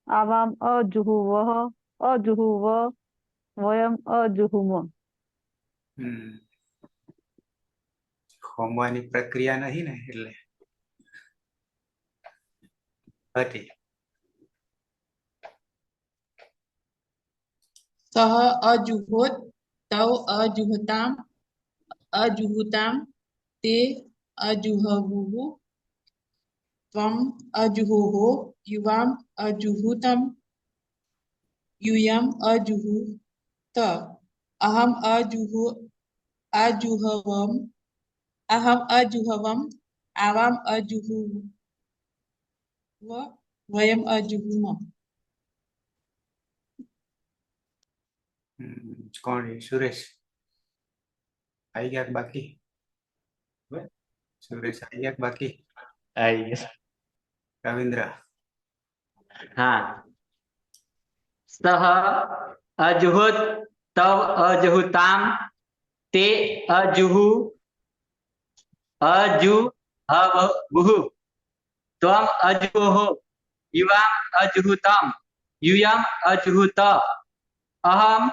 આવામ અજુહુવ વયમ અજુહુમ. હોમવાની પ્રક્રિયા નહીં ને એટલે હતી. સહ અજુહોત તૌ અજુહુતામ તે અજુહવુહુ ત્વમ અજુહોહો યુવામ અજુહુતમ યુયમ અજુહુત અહમ અજુહવમ આવામ અજુહુવ વયમ અજુહુમ. કોણ છે? સુરેશ આવી ગયા કે બાકી? સુરેશ આવી ગયા કે બાકી? રવિન્દ્ર. હા. સહ અજુહોત તવ અજુહુતામ તે અજુહવુહુ ત્વમ અજુહોહો યુવામ અજુહુતમ યુયમ અજુહુત અહમ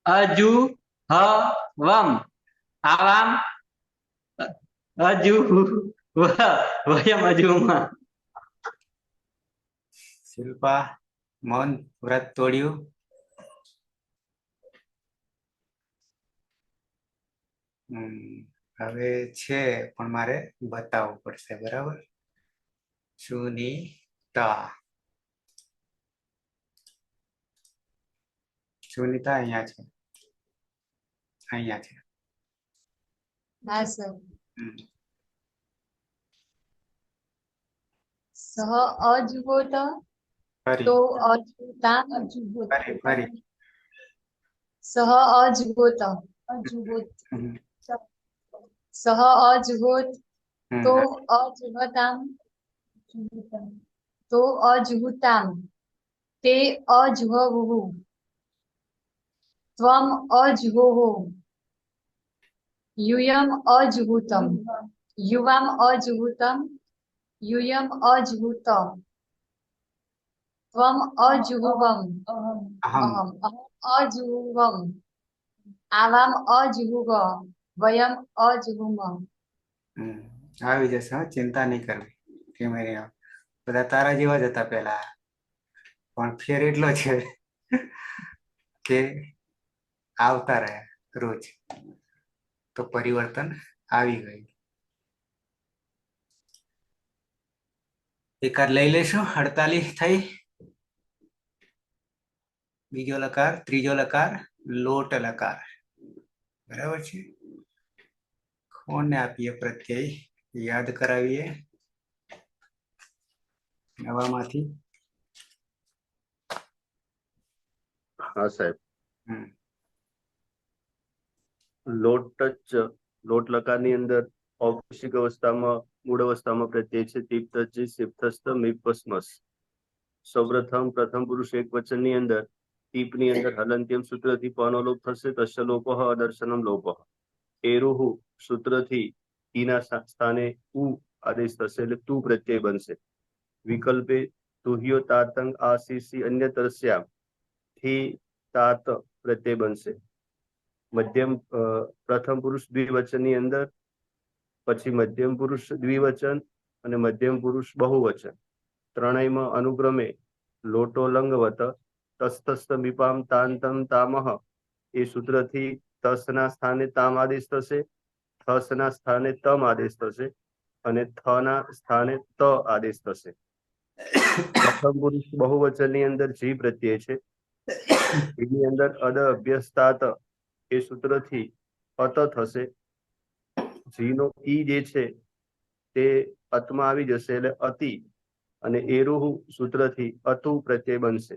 અજુહવમ આવામ અજુહુવ વયમ અજુહુમ. શિલ્પા મૌન વ્રત તોડ્યું. હવે છે પણ મારે બતાવવું પડશે. બરાબર. સુનીતા. સુનીતા અહીંયા છે. અહીંયા છે. હા સર. સહ અજુહોત ફરી તો અજુહુતામ ફરી સહ અજુહોત સહ અજુહોત તો અજુહુતામ તે અજુહવુહુ ત્વમ અજુહોહો યુયમ અજુહુતમ યુવામ અજુહુતમ યુયમ અજુહુત ત્વમ અજુહવમ અહમ અજુહવમ આવામ અજુહુવ વયમ અજુહુમ. આવી જશે. હા, ચિંતા નહીં કરવી. ધીમે ધીમે બધા તારા જેવા જ હતા પેલા, પણ ફેર એટલો છે કે આવતા રહ્યા રોજ, તો પરિવર્તન આવી ગયું. એકાદ લઈ લેશું. 48 થઈ. બીજો લકાર, ત્રીજો લકાર લોટ લકાર. બરાબર છે. કોને આપીએ પ્રત્યય? યાદ કરાવીએ નવામાંથી. હા સાહેબ. લોટ લકારની અંદર ઔપનિષદિક અવસ્થામાં મૂળ અવસ્થામાં પ્રત્યય છે. તીપ્તજી સિપ્તસ્ત મીપસ્મસ. સૌપ્રથમ પ્રથમ પુરુષ એક વચનની અંદર ટીપની અંદર હલંત્યમ સૂત્રથી પનો લોપ થશે. તસ્ય લોપઃ અદર્શનમ લોપઃ. એરુહુ સૂત્રથી ઈના સ્થાને ઉ આદેશ થશે એટલે તું પ્રત્યય બનશે. વિકલ્પે તુહ્યો તાતંગ આસીસી અન્યતરસ્યામ થી તાત પ્રત્યય બનશે. મધ્યમ પ્રથમ પુરુષ દ્વિવચનની અંદર પછી મધ્યમ પુરુષ દ્વિવચન અને મધ્યમ પુરુષ બહુવચન ત્રણેયમાં અનુક્રમે લોટો લંગવત તસ્તસ્ત મીપામ તાંતમ તામહ એ સૂત્રથી તસના સ્થાને તામ આદેશ થશે. થસના સ્થાને તમ આદેશ થશે અને થના સ્થાને ત આદેશ થશે. પ્રથમ પુરુષ બહુવચનની અંદર જી પ્રત્યય છે. એની અંદર અદ અભ્યસ્તાત એ સૂત્રથી અત થશે. જીનો ઈ જે છે તે અતમાં આવી જશે એટલે અતિ અને એરુહુ સૂત્રથી અતુ પ્રત્યય બનશે.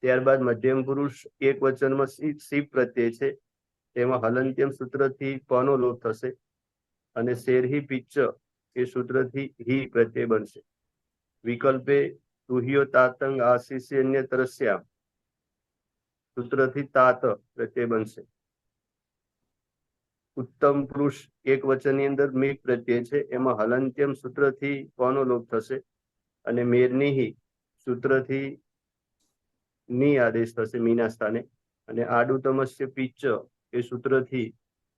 ત્યારબાદ મધ્યમ પુરુષ એક વચનમાં સીપ પ્રત્યય છે. તેમાં હલંત્યમ સૂત્રથી પનો લોપ થશે અને શેરહી પિચ્ચ એ સૂત્રથી હી પ્રત્યય બનશે. વિકલ્પે તુહ્યો તાતંગ આશીષી અન્ય તરસ્યા સૂત્રથી તાત પ્રત્યય બનશે. ઉત્તમ પુરુષ એક વચનની અંદર મીક પ્રત્યય છે. એમાં હલંત્યમ સૂત્રથી પનો લોપ થશે અને મેરની સૂત્રથી ની આદેશ થશે મીના સ્થાને અને આડુ તમસ્ય પિચ્ચ એ સૂત્રથી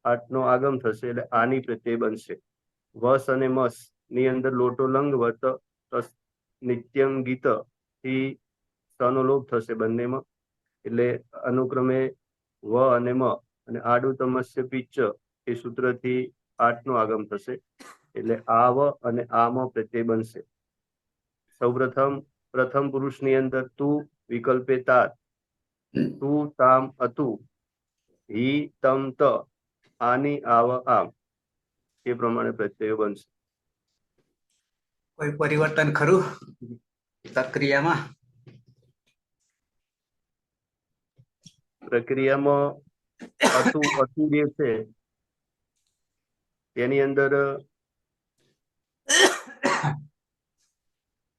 આટનો આગમ થશે એટલે આની પ્રત્યય બનશે. વસ અને મસ ની અંદર લોટો લંગ વત નિત્યમ ગીત થી સનો લોપ થશે બંનેમાં એટલે અનુક્રમે વ અને મ અને આડુ તમસ્ય પિચ્ચ એ સૂત્રથી આઠનો આગમ થશે એટલે આવ અને આમ પ્રત્યય બનશે. સૌપ્રથમ પ્રથમ પુરુષની અંદર તું વિકલ્પે તાત તું તામ અતુ હી તમ ત આની આવ આમ એ પ્રમાણે પ્રત્યયો બનશે. કોઈ પરિવર્તન ખરું પ્રક્રિયામાં? પ્રક્રિયામાં અતુ અતુ જે છે તેની અંદર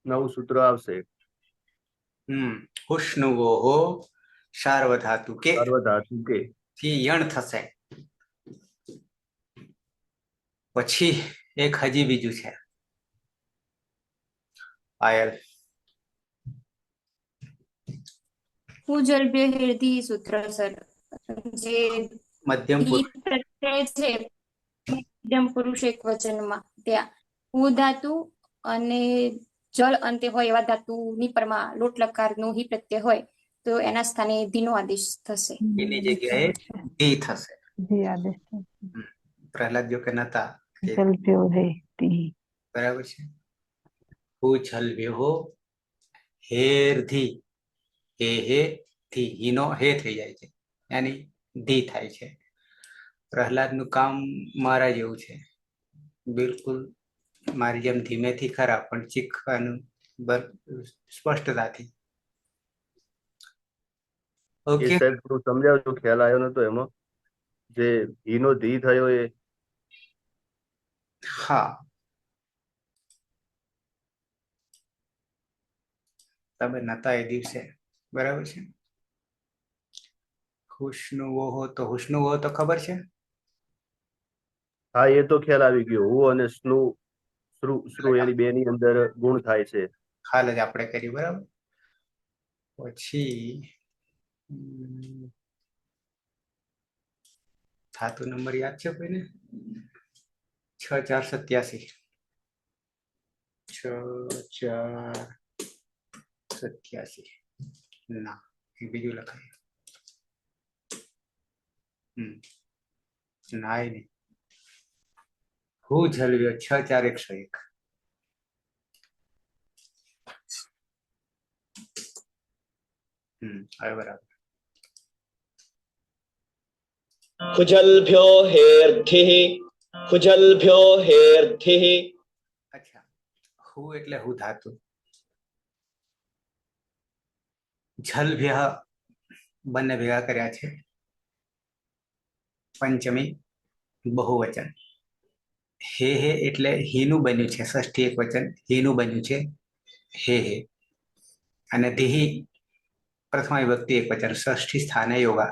નવું સૂત્ર આવશે. હુષ્ણુવો સાર્વધાતુ કે સાર્વધાતુ કે થી યણ થશે. પછી એક હજી બીજું છે આયલ ભૂજલભ્ય હેરધી સૂત્ર સર જે મધ્યમ ઈ પ્રત્યય છે મધ્યમ પુરુષ એક વચનમાં ત્યાં ભૂ ધાતુ અને જળ અંતે હોય એવા ધાતુની પરમાં લોટ લકારનો હી પ્રત્યય હોય તો એના સ્થાને ધીનો આદેશ થશે. એની જગ્યાએ ધી થશે. જી આદેશ પ્રહલાદ જો કે નતા જલભ્યો હે તી બરાબર છે. ભૂજલભ્યો હેરધી હે થી હીનો હે થઈ જાય છે યાની ધી થાય છે. પ્રહલાદનું કામ મારા જેવું છે. બિલકુલ મારી જેમ ધીમેથી ખરા પણ શીખવાનું સ્પષ્ટતાથી. એ ઓકે સાહેબ થોડું સમજાવજો, ખ્યાલ આવ્યો નતો એમાં જે ઈનો ધી થયો એ. હા તમે નતા એ દિવસે બરાબર છે. હુષ્ણુવો હો તો હુષ્ણુવો તો ખબર છે. હા એ તો ખ્યાલ આવી ગયો. હું અને સ્નુ શ્રુ એની બે ની અંદર ગુણ થાય છે. હાલ જ આપણે કરી બરાબર. પછી ધાતુ નંબર યાદ છે કોઈને? 6487 6487 ના એ બીજું લખાય ના એ નહીં. હું જલવ્યો 64101 હવે બરાબર. खुजलभ्यो हेर्धिः खुजलभ्यो हेर्धिः. અચ્છા, હું એટલે હું ધાતુ. જલભ્ય બંને ભેગા કર્યા છે. પંચમી બહુવચન હે હે એટલે હીનું બન્યું છે, ષષ્ઠી એક વચન હીનું બન્યું છે હે હે. અને ધીહી પ્રથમ વિભક્તિ એક વચન, ષષ્ઠી સ્થાને યોગા,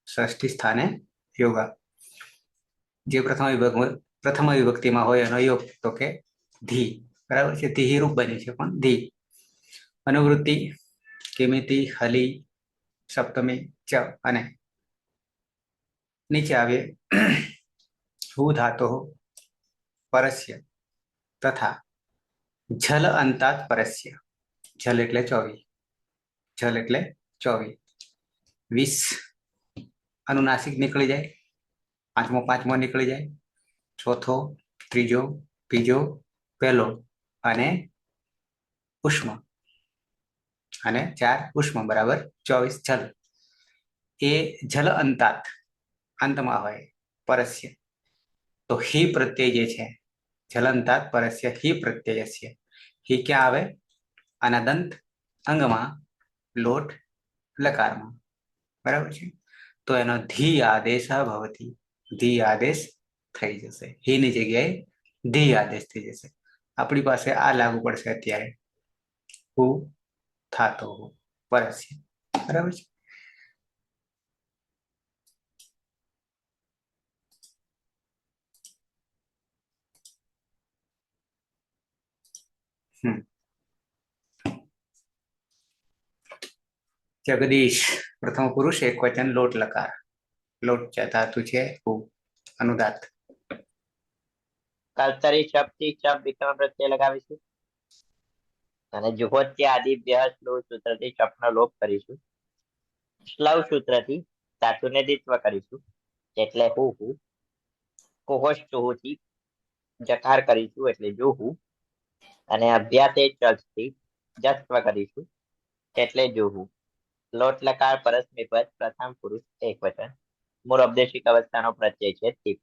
ષષ્ઠી સ્થાને યોગા. જે પ્રથમ વિભક્તિમાં હોય એનો યોગ તો કે ધી, બરાબર છે. ધીહી રૂપ બન્યું છે પણ ધી. અનુવૃત્તિ કિમિતિ, હલી, સપ્તમી ચ અને નીચે આવે હું ધાતો પરસ્ય તથા જલ અંતાત પરસ્ય. જલ એટલે 24, જલ એટલે 24. 20 અનુનાસિક નીકળી જાય, પાંચમો નીકળી જાય, ચોથો, ત્રીજો, બીજો, પહેલો અને ઉષ્મ, અને 4 ઉષ્મ બરાબર 24 જલ. એ જલ અંતાત અંતમાં હોય પરસ્ય, તો હી પ્રત્યય જે છે જલંતાત પરસ્ય હી પ્રત્યયસ્ય. હી ક્યાં આવે? અનદંત અંગમાં, લોટ લકારમાં, બરાબર છે. તો એનો ધી આદેશ ભવતી, ધી આદેશ થઈ જશે. હીની જગ્યાએ ધી આદેશ થઈ જશે. આપણી પાસે આ લાગુ પડશે અત્યારે, હું થાતો પરસ્ય, બરાબર છે. જગદીશ પ્રથમ પુરુષ એક વચન લોટ લકાર, લોટ ધાતુ છે હું, અનુદાત. કર્તરી શબ્દથી શબ્દ વિક્રમ પ્રત્યય લગાવીશું અને જુહોત્ય આદિભ્ય શ્લોવ સૂત્રથી શબ્દનો લોપ કરીશું. શ્લવ સૂત્રથી ધાતુને દ્વિત્વ કરીશું, એટલે હું. કોહોષ્ટુથી જકાર કરીશું એટલે જોહુ, અને અભ્યાસે ચર્ચથી જસ્વ કરીશું એટલે જોહુ. લોટ લકાર પરસ્મી પદ પ્રથમ પુરુષ એક વચન, મૂળ અપદેશિક અવસ્થાનો પ્રત્યય છે ટીપ.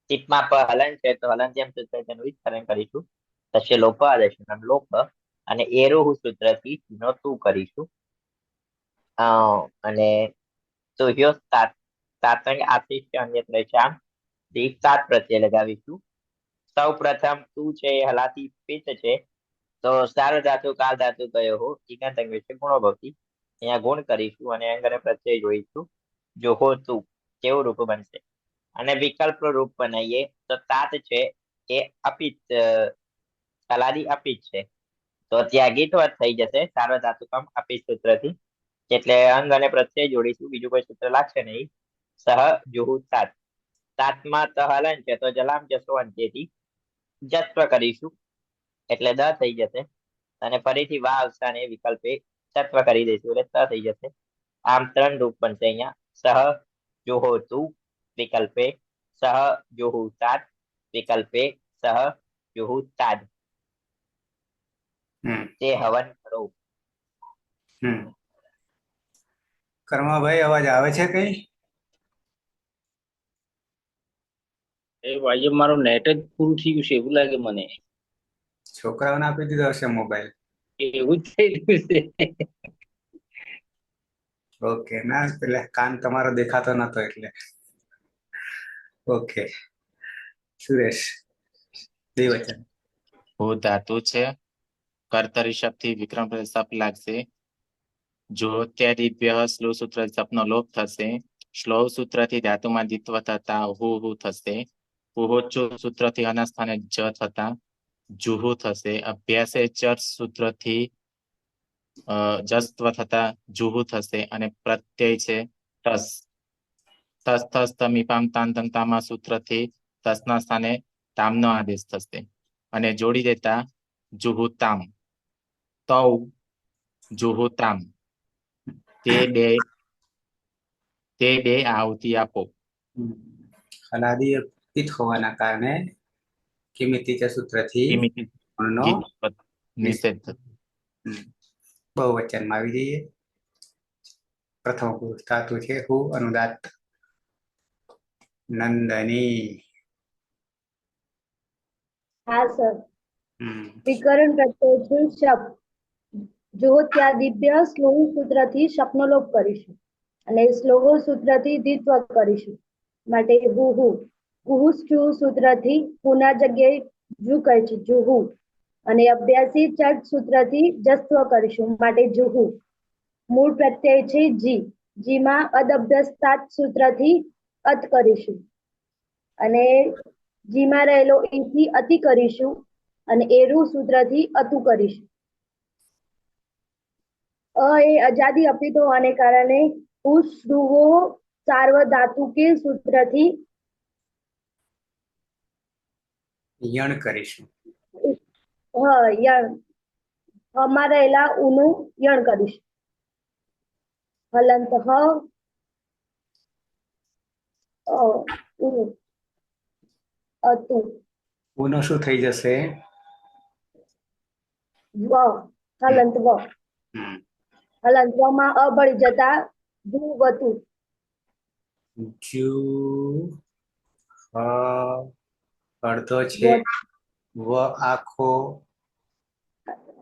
ટીપમાં પ હલન છે તો હલંત્યમ સૂત્રથી વિસ્તરણ કરીશું, થશે લોપ આદેશનમ લોપ, અને એરુહ સૂત્રથી નો તું કરીશું. અને સોહ્યો સાતંગ આશિષ્ય અન્યત્ર શામ સાત પ્રત્યય લગાવીશું. સૌ પ્રથમ તું છે એ હલાતી પિત્ત છે, તો સાર્વ ધાતુ કાલ ધાતુ કયો હો ઈકાંત અંગ વિશે ગુણો ભક્તિ, અહીંયા ગુણ કરીશું અને અંગ અને પ્રત્યય જોઈશું. જો હો તું કેવું રૂપ બનશે. અને વિકલ્પ રૂપ બનાવીએ તો તાત છે એ અપિત, હલાદી અપિત છે, તો ત્યાં ગીતવત થઈ જશે સાર્વ ધાતુકમ અપિત સૂત્રથી. એટલે અંગ અને પ્રત્યય જોડીશું, બીજું કોઈ સૂત્ર લાગશે નહીં. સહ જુહુ સાત, સાતમાં ત હલન છે તો જલામ જશો અંત્યથી જસ્વ કરીશું એટલે દ થઈ જશે, અને ફરીથી વા અવસાને વિકલ્પે સત્વ કરી દઈશું એટલે ત થઈ જશે. આમ 3 રૂપ બનશે અહીંયા. સહ જોહો તું વિકલ્પે, સહ જોહુ સાત વિકલ્પે, સહ જોહુ તાદ. તે હવન કરો. કર્માભાઈ અવાજ આવે છે કઈ? એ ભાઈ મારું નેટ જ પૂરું થઈ ગયું છે એવું લાગે મને. છોકરાઓને આપી દીધો હશે મોબાઈલ. એવું જ થઈ ગયું છે. ઓકે, ના પેલા કાન તમારો દેખાતો નતો એટલે. ઓકે, સુરેશ દ્વિવચન. હું ધાતુ છે, કર્તરી શબ્દથી વિક્રમ પ્રત્યય સપ લાગશે. જો ત્યાદિભ્ય શ્લોવ સૂત્ર સપનો લોપ થશે. શ્લોવ સૂત્રથી ધાતુમાં દ્વિત્વ થતા હું થશે. પુહોચો સૂત્રથી આના સ્થાને જ થતા જુહુ થશે. અભ્યાસે ચર સૂત્રથી જસ્વ થતા જુહુ થશે. અને પ્રત્યય છે ટસ, તસ તસ તમીપામ તાંતંતામાં સૂત્રથી તસના સ્થાને તામનો આદેશ થશે, અને જોડી દેતા જુહુતામ, તૌ જુહુતામ, તે બે આહુતિ આપો. હલાદી અપિત હોવાના કારણે કિમિતિ સૂત્રથી નિષેધ બહુવચનમાં આવી જઈએ. પ્રથમ પુરુષ ધાતુ છે હું, અનુદાત. નંદની. હા સર. વિકરણ પ્રત્યય છે શપ, જો ત્યાદિભ્ય શ્લોવ સૂત્રથી શપનો લોપ કરીશું અને શ્લોવ સૂત્રથી દ્વિત્વ કરીશું માટે હું. કુહુ સૂત્રથી હુના જગ્યાએ જુ કહે છે જુહુ, અને અભ્યાસી ચટ સૂત્રથી જસ્વ કરીશું માટે જુહુ. મૂળ પ્રત્યય છે જી, જીમાં અદભ્યસ્તાત સૂત્રથી અત કરીશું, અને જીમાં રહેલો ઈથી અતિ કરીશું, અને એરુ સૂત્રથી અતુ કરીશું. એ આઝાદી અપિત હોવાને કારણે ઉષ્ણુવો સાર્વધાતુકે સૂત્રથી યણ કરીશું. યણ હમાં રહેલા ઉનું યણ કરીશું. હલંત હ ઉ અતુ ઉનો શું થઈ જશે? વ હલંત વ. હમ. હલંત માં અ ભળી જતા ધુવતું. જુ અડધો છે, વ આખો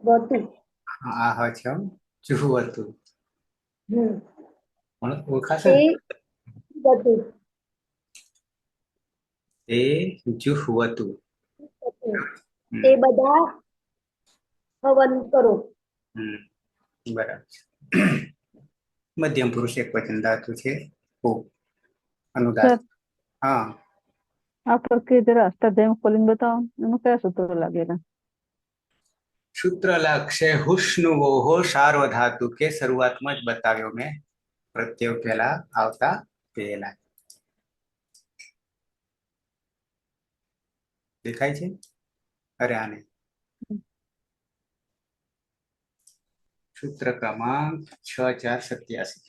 વતું. આહ છે, જુહવતું. પણ ઓળખાશે એ વતું. એ જુહવતું. એ બધા હવન કરો. બરાબર છે. મધ્યમ પુરુષ એક વચન ધાતુ છે. અનુદાત. હા, આ પ્રક્રિયા જરા અષ્ટાધ્યાય ખોલીને બતાવો, એમાં કયા સૂત્રો લાગેલા? સૂત્ર લાગશે હુષ્ણુવો સાર્વધાતુ કે શરૂઆતમાં જ બતાવ્યો મેં, પ્રત્યય પહેલા આવતા પહેલા. દેખાય છે? અરે આને સૂત્ર ક્રમાંક 6487.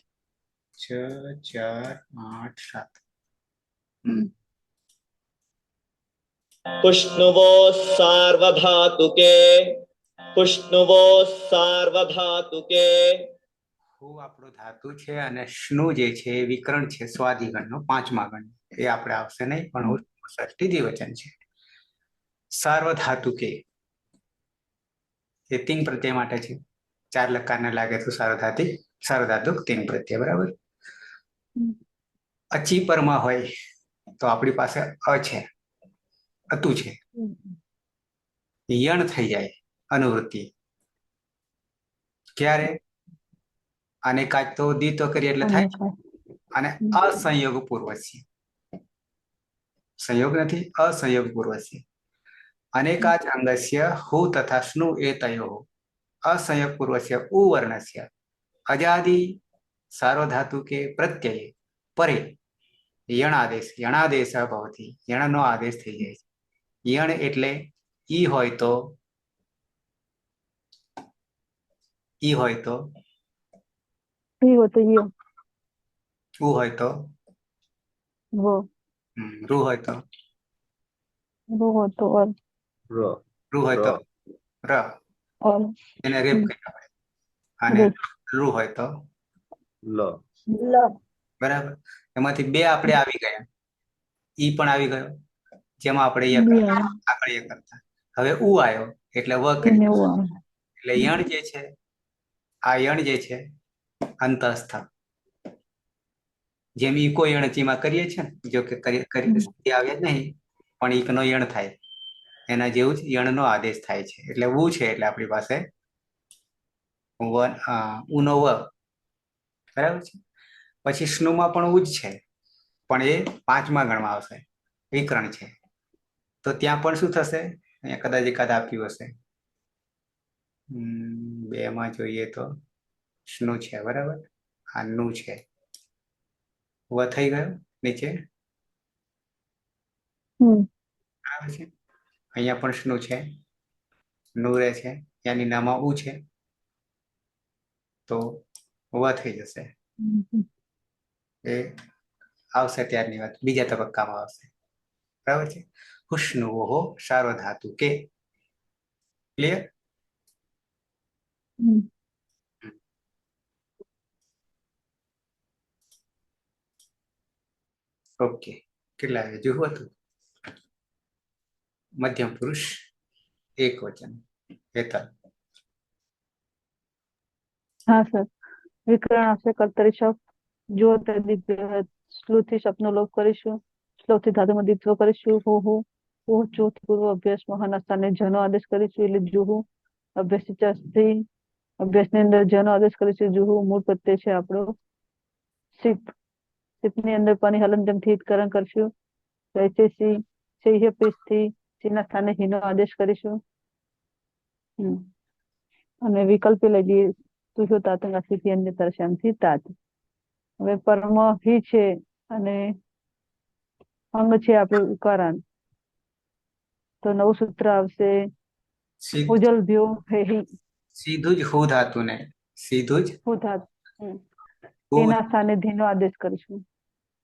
6487. पुष्णुवो सार्वधातुके, पुष्णुवो सार्वधातुके. હું આપણો ધાતુ છે અને શ્નુ જે છે એ વિકરણ છે સ્વાધિગણનો 5મા ગણ. એ આપણે આવશે નહીં, પણ હું ષષ્ઠી દ્વિવચન છે. સાર્વધાતુકે એ 3 પ્રત્યય માટે છે. 4 લકારને લાગે તો સાર્વધાતુક 3 પ્રત્યય, બરાબર. અચી પરમાં હોય તો આપણી પાસે અ છે, અતુ છે, યણ થઈ જાય અનુવૃત્તિ. ક્યારે? અને કાચ તો દીતો કરીએ એટલે થાય, અને અસંયોગ પૂર્વ છે. સંયોગ નથી, અસંયોગ પૂર્વ છે. અનેકાચ અંગસ્ય હુ તથા સ્નુ એતયો અસંયોગ પૂર્વસ્ય ઉવર્ણસ્ય અજાદિ સાર્વધાતુકે પ્રત્યય પરે યણાદેશ ભવતી. યણનો આદેશ થઈ જાય છે. યણ એટલે ઈ હોય તો ઉ હોય તો રૂ હોય તો રૂ હોય તો ર, એને રેપ કહી આપણે. અને રૂ હોય તો લ. બરાબર. એમાંથી 2 આપણે આવી ગયા, ઈ પણ આવી ગયો, જેમાં આપણે ય કરતા. હવે ઉ આવ્યો એટલે વ કરી, એટલે યણ જે છે, આ યણ જે છે અંતસ્થ. જેમ ઈકો યણચીમાં કરીએ છીએ ને, જો કે આવે જ નહીં, પણ ઈકનો યણ થાય, એના જેવું જ યણનો આદેશ થાય છે. એટલે ઉ છે એટલે આપણી પાસે ઉનો વ, બરાબર છે. પછી સ્નુમાં પણ ઉ જ છે, પણ એ 5મા ગણમાં આવશે, વિકરણ છે. તો ત્યાં પણ શું થશે? અહીંયા કદાચ એકાદ આપ્યું હશે. 2માં જોઈએ તો સ્નુ છે, બરાબર. આ નું છે, વ થઈ ગયો નીચે, બરાબર છે. અહીંયા પણ સ્નુ છે, નું રહે છે, ત્યાંની નામાં ઉ છે, તો વ થઈ જશે. એ આવશે ત્યારની વાત, બીજા તબક્કામાં આવશે, બરાબર છે. હુષ્ણુવો સાર્વધાતુકે. ક્લિયર? ઓકે. કેટલા આવે? જોવું હતું. મધ્યમ પુરુષ એક વચન હેતલ. હા સર, વિકરણ આવશે કર્તરી શબ્દ. જો સ્લુથી શબ્દનો લોપ કરીશું, શ્લોથી ધાતુમાં દ્વિત્વ કરીશું હુહુ હુહ ચોથ પૂર્વ અભ્યાસમાં હના સ્થાને જનો આદેશ કરીશું એટલે જુહુ અભ્યાસથી ચથી અભ્યાસની અંદર જનો આદેશ કરીશું જુહુ મૂળ પ્રત્યય છે આપણો સિપ સિપની અંદર પાણી હલનચલનથી હિતકરણ કરશું સી સેહ્ય પીસથી સીના સ્થાને હીનો આદેશ કરીશું અને વિકલ્પે લઈ લઈએ તુહ્યો તાતંગા સ્થિતિ અન્ય તરશ્યામથી તાત હવે પરમ હિ છે અને અંગ છે આપણું ઉકારાંત તો નવું સૂત્ર આવશે ઉજલ ભ્યો હે હિ સીધું જ હું ધાતુને સીધું જ હું ધાત હું એના સ્થાને ધીનો આદેશ કરીશું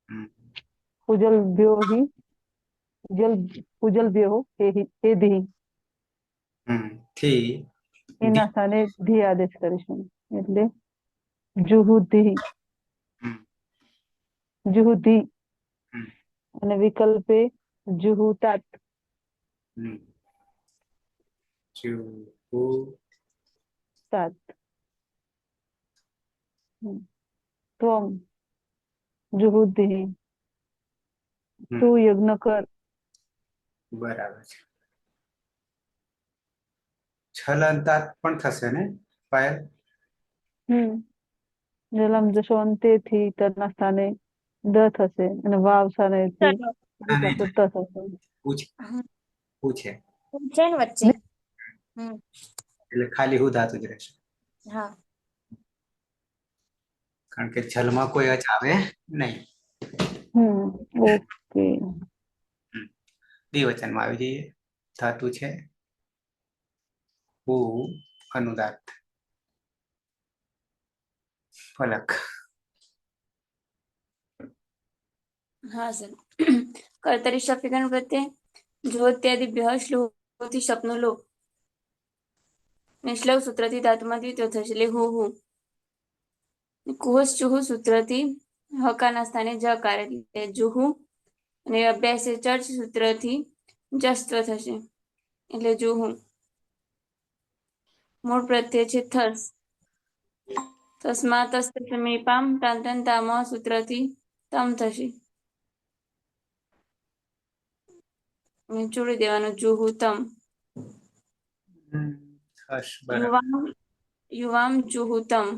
હમ, ઉજલ ભ્યો હિ ઉજલ ભ્યો હે ધી થી એના સ્થાને ધી આદેશ કરીશું એટલે જુહુધી હમ, જુહુધી હમ, અને વિકલ્પે જુહુતાત હમ. જુહુ તાત ત્વમ જુહુધી તું યજ્ઞ કર બરાબર છે છલંતાત પણ થશે ને પાયલ જલમ જશો અંતેથી તરના સ્થાને દ થશે અને વાવ સ્થાનેથી અને ત થશે પૂછે પૂછે છે ને વચ્ચે એટલે ખાલી હું ધાતુ જ રહેશે હા કારણ કે છલમાં કોઈ અચ આવે નહીં ઓકે દ્વિવચનમાં આવી જઈએ ધાતુ છે હું અનુદાત ફલક હા સર કર્તરી શફિકન પ્રત્યે જો ત્યાદિભ્ય શ્લોથી શબ્દનો લોપ નિશ્લવ સૂત્રથી ધાતુમાં દ્વિત્વ થશે એટલે હું કુહસ ચુહુ સૂત્રથી હકારના સ્થાને જકાર એટલે જુહુ અને અભ્યાસ ચર્ચ સૂત્રથી જસ્ત્વ થશે એટલે જુહુ મૂળ પ્રત્યય છે થસ તસ્મા તસ્ત સમીપામ તાંતન તામ સૂત્રથી તમ થશે જોડી દેવાનું જુહુ તમ યુવામ જુહુતમ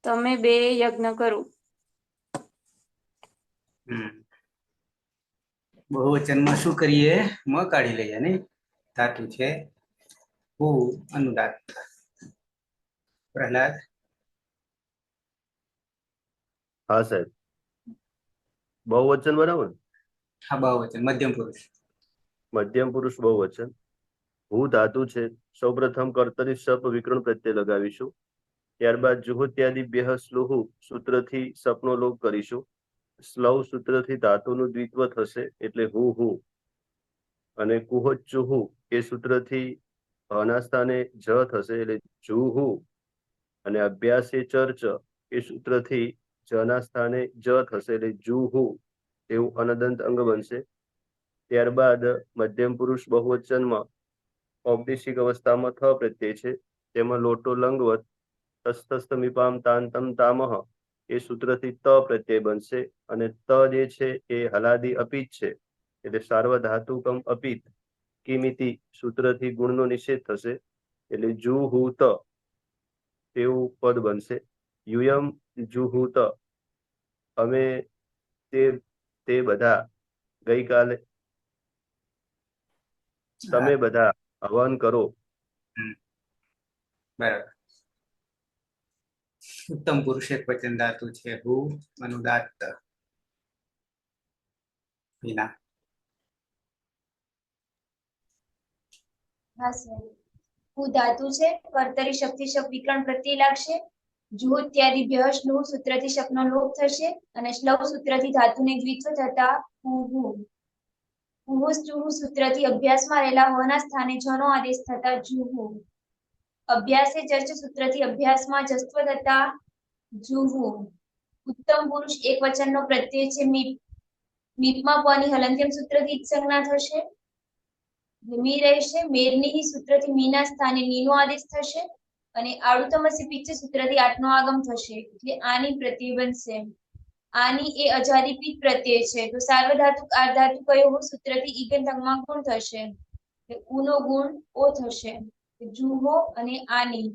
તમે બે યજ્ઞ કરો બહુવચનમાં શું કરીએ મ કાઢી લઈએ ને ધાતુ છે હું અનુદાત પ્રહલાદ હા સાહેબ બહુવચન બરાબર હા બહુવચન મધ્યમ પુરુષ બહુવચન હું ધાતુ છે સૌપ્રથમ કર્તરી સપ વિકરણ પ્રત્યે લગાવીશું ત્યારબાદ જુહોત્યાદિભ્ય સ્લુહુ સૂત્રથી સપનો લોપ કરીશું સ્લવ સૂત્રથી ધાતુનું દ્વિત્વ થશે એટલે હું અને કુહોચુહુ એ સૂત્રથી હના સ્થાને જ થશે એટલે જુહુ અને અભ્યાસે ચર્ચ એ સૂત્રથી જના સ્થાને જ થશે એટલે જુહુ એવું અનદંત અંગ બનશે ત્યારબાદ મધ્યમ પુરુષ બહુવચનમાં ઔપદેશિક અવસ્થામાં થ પ્રત્યય છે તેમાં લોટો લંગવત તસ્તસ્તમીપામ તાંતમ તામહ એ સૂત્રથી ત પ્રત્યય બનશે અને ત જે છે એ હલાદી અપિત છે એટલે સાર્વધાતુકમ અપિત કિમિતિ સૂત્રથી ગુણનો નિષેધ થશે એટલે જુહૂત તેવું પદ બનશે યુયમ જુહૂત અમે તે બધા ગઈકાલે તમે બધા હવન કરો બરાબર ઉત્તમ પુરુષ એક વચન ધાતુ છે હું અનુદાત વિના હા સર હું ધાતુ છે કર્તરી શક્તિ શબ્દ વિકરણ પ્રત્યે લાગશે જુહુ ત્યાદિભ્ય શ્લુહ સૂત્રથી શબ્દનો લોપ થશે અને શ્લવ સૂત્રથી ધાતુને દ્વિત્વ થતા હુહુ સૂત્રથી અભ્યાસમાં રહેલા હોના સ્થાને જનો આદેશ થતા જુહુ અભ્યાસે ચર્ચ સૂત્રથી અભ્યાસમાં જસ્ત્વ થતા જુહુ ઉત્તમ પુરુષ એક વચનનો પ્રત્યય છે મીપમાં પની હલંત્યમ સૂત્રથી સંજ્ઞા થશે મી રહેશે મેરની સૂત્રથી મીના સ્થાને નીનો આદેશ થશે અને આડુતમસી પિચ્ચ સૂત્રથી આઠનો આગમ થશે એટલે આની પ્રત્યય બનશે આની એ અજાદીપીત પ્રત્યય છે. તો સાર્વધાતુક આર્ધાતુ કયો હો સૂત્રથી ઈગન અંગમાં ગુણ થશે. ઉનો ગુણ ઓ થશે. જુહો અને આની.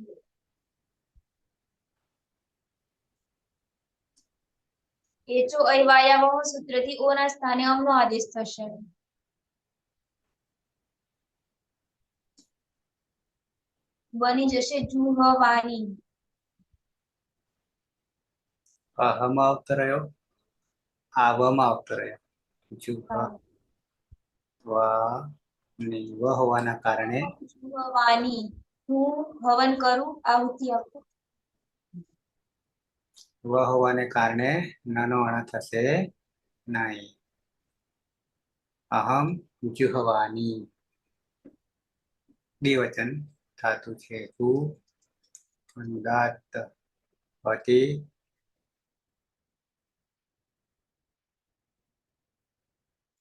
એચો અયવાયાવહ સૂત્રથી ઓ ના સ્થાને અમનો આદેશ થશે. બની જશે જુહવાની. અહમાં આવતો રહ્યો, આવમાં આવતો રહ્યો. જુહવાની વ હોવાના કારણે જુહવાની. હું હવન કરું, આહુતિ આપું. વ હોવાને કારણે નાનો અણ થશે નહીં. અહમ જુહવાની દ્વિવચન ધાતુ છે. તું અનુદાત્ત હોતી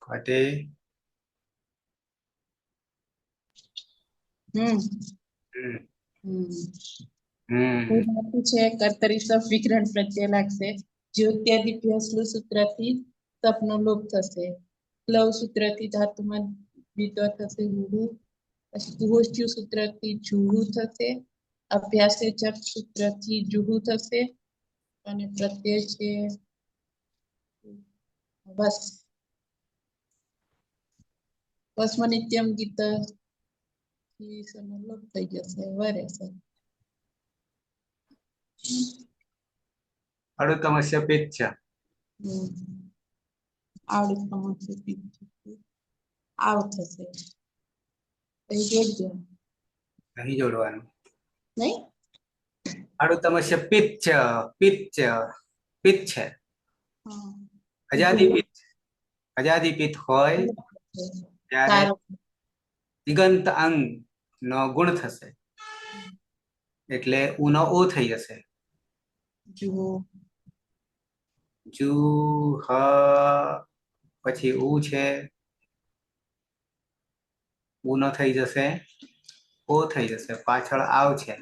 ઘટે હમ હમ હમ હમ ધાતુ છે કર્તરી સફ વિગ્રહણ પ્રત્યય લાગશે. જ્યોત્યાદિભ્યસલું સૂત્રથી સપનો લોપ થશે. લવ સૂત્રથી ધાતુમાં દ્વિત્વ થશે હુહુ. પછી જુહોષ્ટ્યુ સૂત્રથી જુહુ થશે. અભ્યાસેચક સૂત્રથી જુહુ થશે. અને પ્રત્યય છે બસ. ભસ્મ નિત્યમ ગીત થી સપનો લોપ થઈ જશે. વરે છે. અડુતમસ્ય પિત્ત છે. આવડે સમજશે આવ થશે. અહીં જોડજો નહીં જોડવાનું. નહીં અડુતમસ્ય પિત્ત છે. પિત્ત છે. પિત્ત છે. હા અજાદીપિત અજાદીપિત હોય ત્યારે સારો દિગંત અંગ નો ગુણ થશે. એટલે ઉનો ઓ થઈ જશે. જુઓ જુ હ પછી ઉ છે, ઉનો થઈ જશે, ઓ થઈ જશે. પાછળ આવ છે,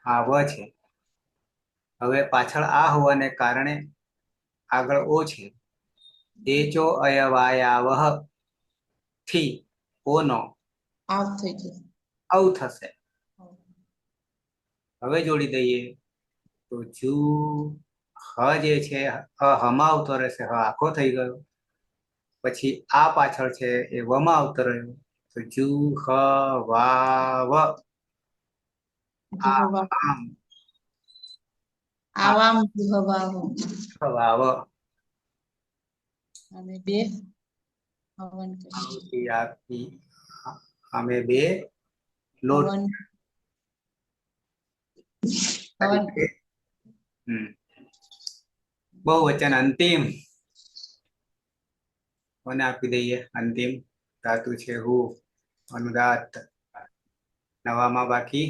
આ વ છે. હવે પાછળ આ હોવાને કારણે આગળ ઓ છે. એચો અયવાયાવહ થી ઓનો આવ થઈ જશે. આવ થશે. હવે જોડી દઈએ તો જુ હ જે છે હમાં આવતો રહેશે. હ આખો થઈ ગયો. પછી આ પાછળ છે એ વમાં આવતો રહ્યો. તો જુ હ વા વ જુહવા આમ આવામ જુહવાહો. વાવ અને બે હવન કરી આવતી આપી અમે બે લોટ હવન હવન બહુવચન અંતિમ કોને આપી દઈએ. અંતિમ ધાતુ છે હું અનુદાત્ત. નવામાં બાકી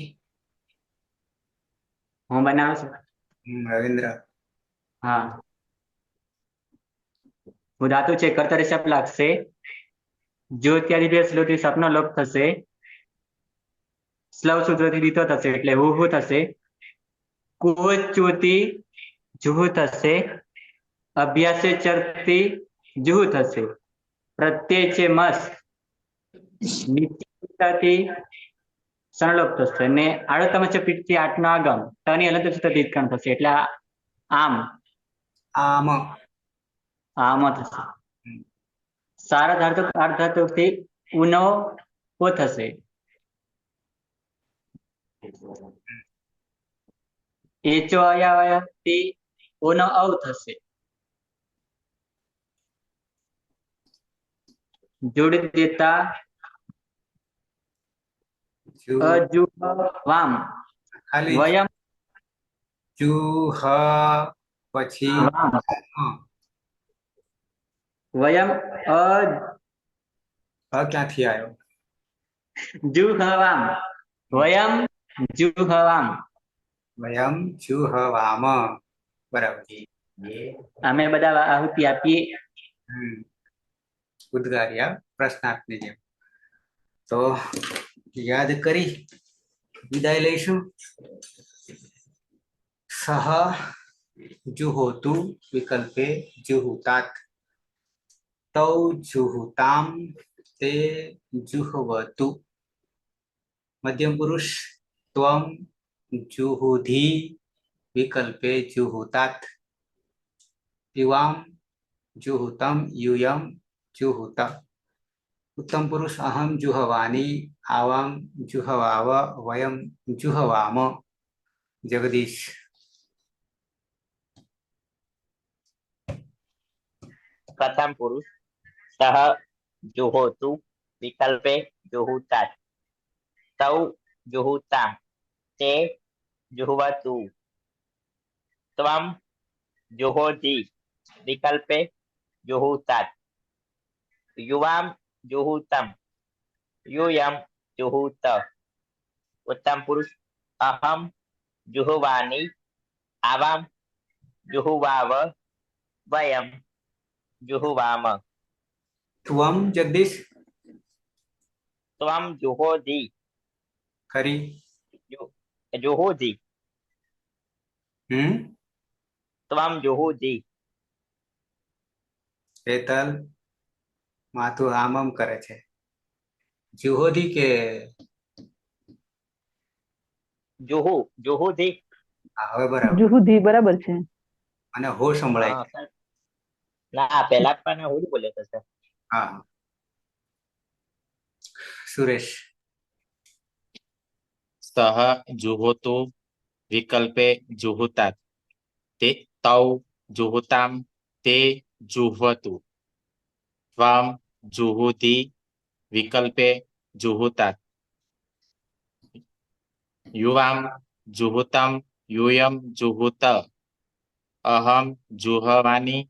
હું બનાવું છું. રવિન્દ્ર. હા હું ધાતુ છે કર્તરી સપ લાગશે. જો ત્યાંથી બે સ્લોથી સપનો લોપ થશે. સ્લવ સૂત્રથી રીતો થશે એટલે હું થશે. કુવચ્યુતિ જુહુ થશે. અભ્યાસે ચરતી જુહુ થશે. પ્રત્યય છે મસ નિત્યથી સંલોપ થશે. અને આડોતમસ્ય પિત્તથી આઠનો આગમ તની અલંત સૂત્રથી ઉત્કર્ણ થશે. એટલે આમ આમ આમ થશે. સારા ધાતુ અર્ધાતુથી ઉનો ઓ થશે. એચો અયાવયથી ઓનો અવ થશે. જોડી દેતા અજુહવામ ખાલી વયમ જુ હ પછી વયમ ક્યાંથી આવ્યો. જુહવામ વયમ જુહવામ વયમ જુહવામ. બરાબર. અમે બધા આહુતિ આપીએ. ઉદ્ગાર્યા પ્રશ્નાર્થની જેમ. તો યાદ કરી વિદાય લઈશું. સહ जुहोतु विकल्पे जुहुतात, तौ जुहुताम ते जुहवतु। मध्यम पुरुष त्वम जुहुधी विकल्पे जुहुतात, युवाम जुहुतम यूयम जुहुत। उत्तम पुरुष अहम जुहवानी आवाम जुहवाव वयम जुहवाम। जगदीश। प्रथम पुरुष सह जुहोतु विकल्पे जुहुतात, तौ जुहुताम ते जुहवतु। त्वं जुहोति विकल्पे जुहुतात, युवाम जुहुतम यूयम जुहुत। उत्तम पुरुष अहम जुहवानी आवाम जुहुवाव वयम जुहुवाम। त्वम जगदीश। त्वं जुहोति खरी। जुहोति हम्म। त्वं जुहोति। हेतल माथું આમમ કરે છે, જુહોદી કે जुहुति। હા, હવે બરાબર. જુહુદી બરાબર છે. અને હો સંભળાય છે. ના પહેલા પણ હું જ બોલ્યો હતો સર. હા. સુરેશ। सह जुहोतु विकल्पे जुहुतात, ते तौ जुहुताम ते जुह्वतु। त्वं जुहुति विकल्पे जुहुतात, युवाम जुहुतम यूयम जुहुत। अहम जुहवानी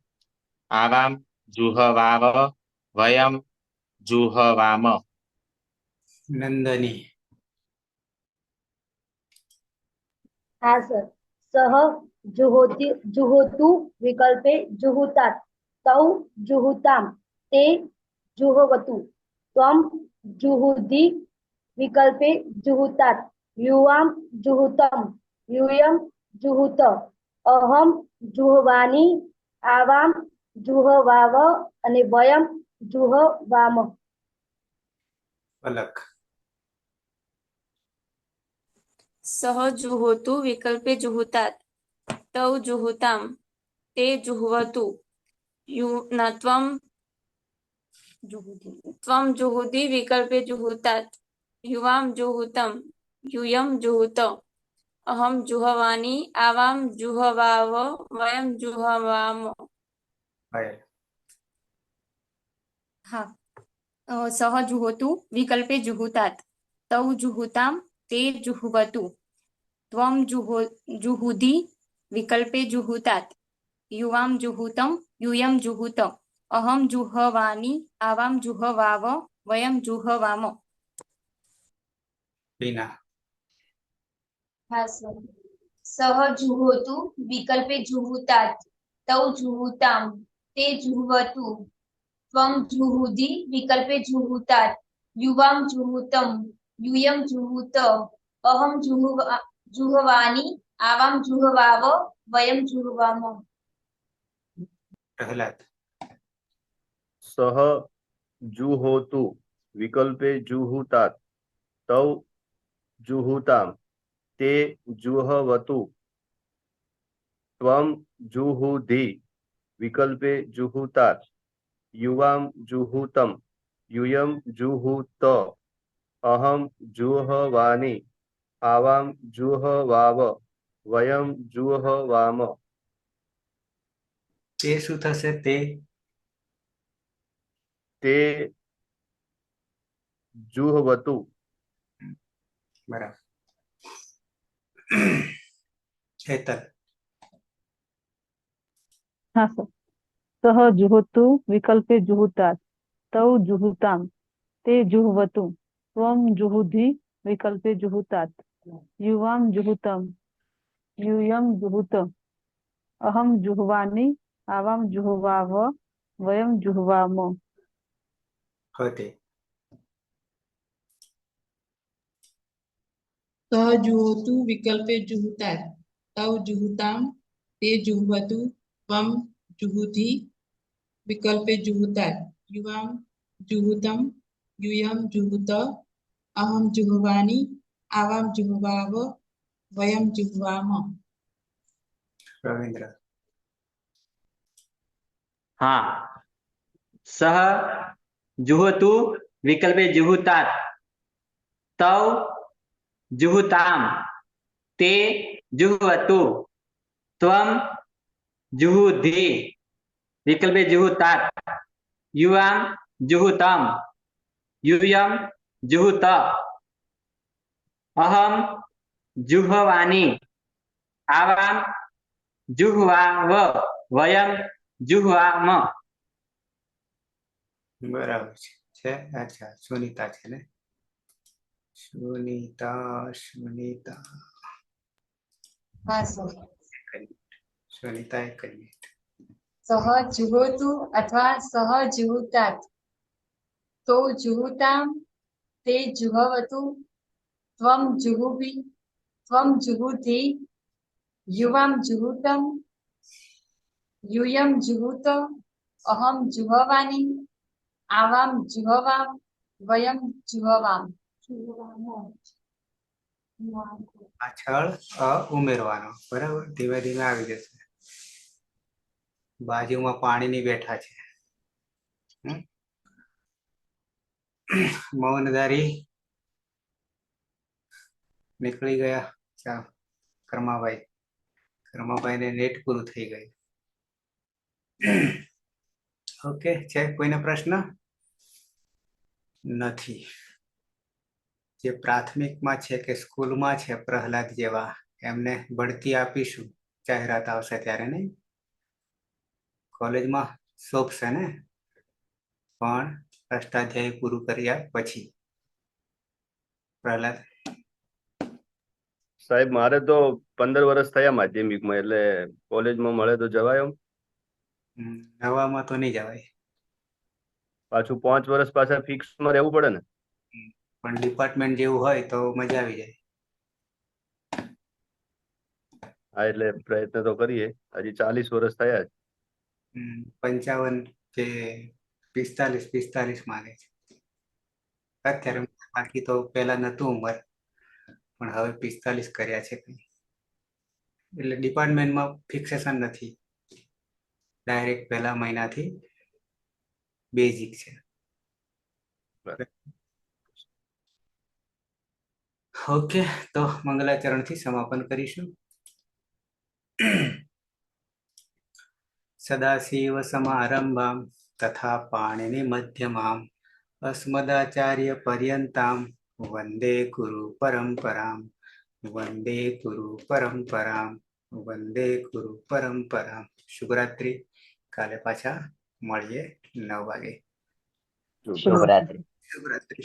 आवाम जुहवाव वयम जुहवाम। नंदनी। हाँ सर। सह जुहोतु विकल्पे जुहुतात, तौ जुहुताम ते जुहवतु। त्वं जुहुति विकल्पे जुहुतात, युवाम जुहुतम यूयम जुहुत। अहम जुहवानी आवाम जुहवाव અને વયમ जुहवाम। પલક। સહ જુહોતુ વિકલ્પે જુહુतात, તૌ જુહુતામ તે જુહવતુ। ત્વમ જુહુતિ વિકલ્પે જુહુतात, યુવામ જુહુતમ यूयम जुहुत। अहम जुहवानी आवाम जुहवाव वयम जुहवाम। हाँ। सह जुहोतु विकल्पे जुहुतात, तौ जुहुताम ते जुहवतु। त्वं जुहुति विकल्पे जुहुतात, युवाम जुहुतम यूयम जुहुत। अहम जुहवानी आवाम जुहवाव वयम जुहवाम। बीना। हाँ सर। सह जुहोतु विकल्पे जुहुतात, तौ जुहुताम ते जुहवतु। त्वं जुहुति विकल्पे जुहुतात, युवाम जुहुतम यूयम जुहुत। अहम जुहवानी आवाम जुहवाव वयम जुहवाम। प्रहलाद। सह जुहोतु विकल्पे जुहुतात, तौ जुहुताम ते जुहवतु। त्वं जुहुधि विकल्पे जुहुतात, युवाम जुहुतम यूयम जुहुत। अहम जुहवानी आवाम जुहवाव वयम जुहवाम। તે શું થશે? તે जुहवतु। બરાબર। हेतल। हाँ सर। सह जुहोतु विकल्पे जुहुतात, तौ जुहुताम ते जुहवतु। त्वं जुहुधि विकल्पे जुहुतात, युवाम जुहुतम यूयम जुहुत। अहम जुहवानी आवाम जुहवाव वयम जुहवाम। होते। सह जुहोतु विकल्पे जुहुतात, तौ जुहुताम તે જુહવતુ ત્વમ જુહુધિ વિકલ્પે જુહુતાત યુવામ જુહુતમ યુયમ જુહુત અહમ જુહવાની આવામ જુહવાવ વયમ જુહવામ. રવિન્દ્ર. હા, સહ જુહતુ વિકલ્પે જુહુતાત તવ જુહુતામ તે જુહવતુ ત્વમ જુહુધિ વિકલ્પે જુહુતાત યુવામ જુહુતમ યુયમ જુહુત અહમ જુહવાની આવામ જુહવાવ વયમ જુહવામ. બરાબર છે. અચ્છા, સુનીતા છે ને? સુનીતા હા સર. સુનીતા એક જ મિનિટ. સહ જુહોતુ અથવા સહ જુહુતાત તો જુહુતામ તે જુહવતુ ત્વમ જુહુભિ ત્વમ જુહુધિ યુવામ જુહુતમ યુયમ જુહુત અહમ જુહવાની આવામ જુહવામ વયમ જુહવામ. પાછળ અ ઉમેરવાનો. બરાબર, ધીમે ધીમે આવી જશે. બાજુમાં પાણીની બેઠા છે. મૌનધારી નીકળી ગયા. ચાલો, કર્માભાઈ ને નેટ પૂરું થઈ ગયું. ઓકે, છે કોઈને પ્રશ્ન? નથી. જે પ્રાથમિકમાં છે કે સ્કૂલમાં છે પ્રહલાદ જેવા, એમને બઢતી આપીશું, જાહેરાત આવશે ત્યારે. નહીં, કોલેજમાં સોંપશે ને, પણ અષ્ટાધ્યાયી પૂરું કર્યા પછી. પ્રહલાદ. સાહેબ મારે તો 15 વર્ષ થયા માધ્યમિકમાં, એટલે કોલેજમાં મળે તો જવાય એમ. નવામાં તો નહીં જવાય. પાછું 5 વર્ષ પાછા ફિક્સમાં રહેવું પડે ને. પણ ડિપાર્ટમેન્ટ જેવું હોય તો મજા આવી જાય. હા, એટલે પ્રયત્ન તો કરીએ. હજી 40 વર્ષ થયા જ. 55 કે 45 માંગે છે અત્યારે. બાકી તો પેલા નતું ઉંમર, પણ હવે 45 કર્યા છે. એટલે ડિપાર્ટમેન્ટમાં ફિક્સેશન નથી, ડાયરેક્ટ પહેલા મહિનાથી બેઝિક છે. ઓકે, તો મંગલાચરણથી સમાપન કરીશું. સદાશિવ સમારંભામ તથા પાણિનિ મધ્યમામ અસ્મદાચાર્ય પર્યંતામ વંદે ગુરુ પરંપરામ. વંદે ગુરુ પરંપરામ. વંદે ગુરુ પરંપરામ. શુભરાત્રિ. કાલે પાછા મળીએ 9 વાગે. શુભરાત્રિ. શુભરાત્રિ.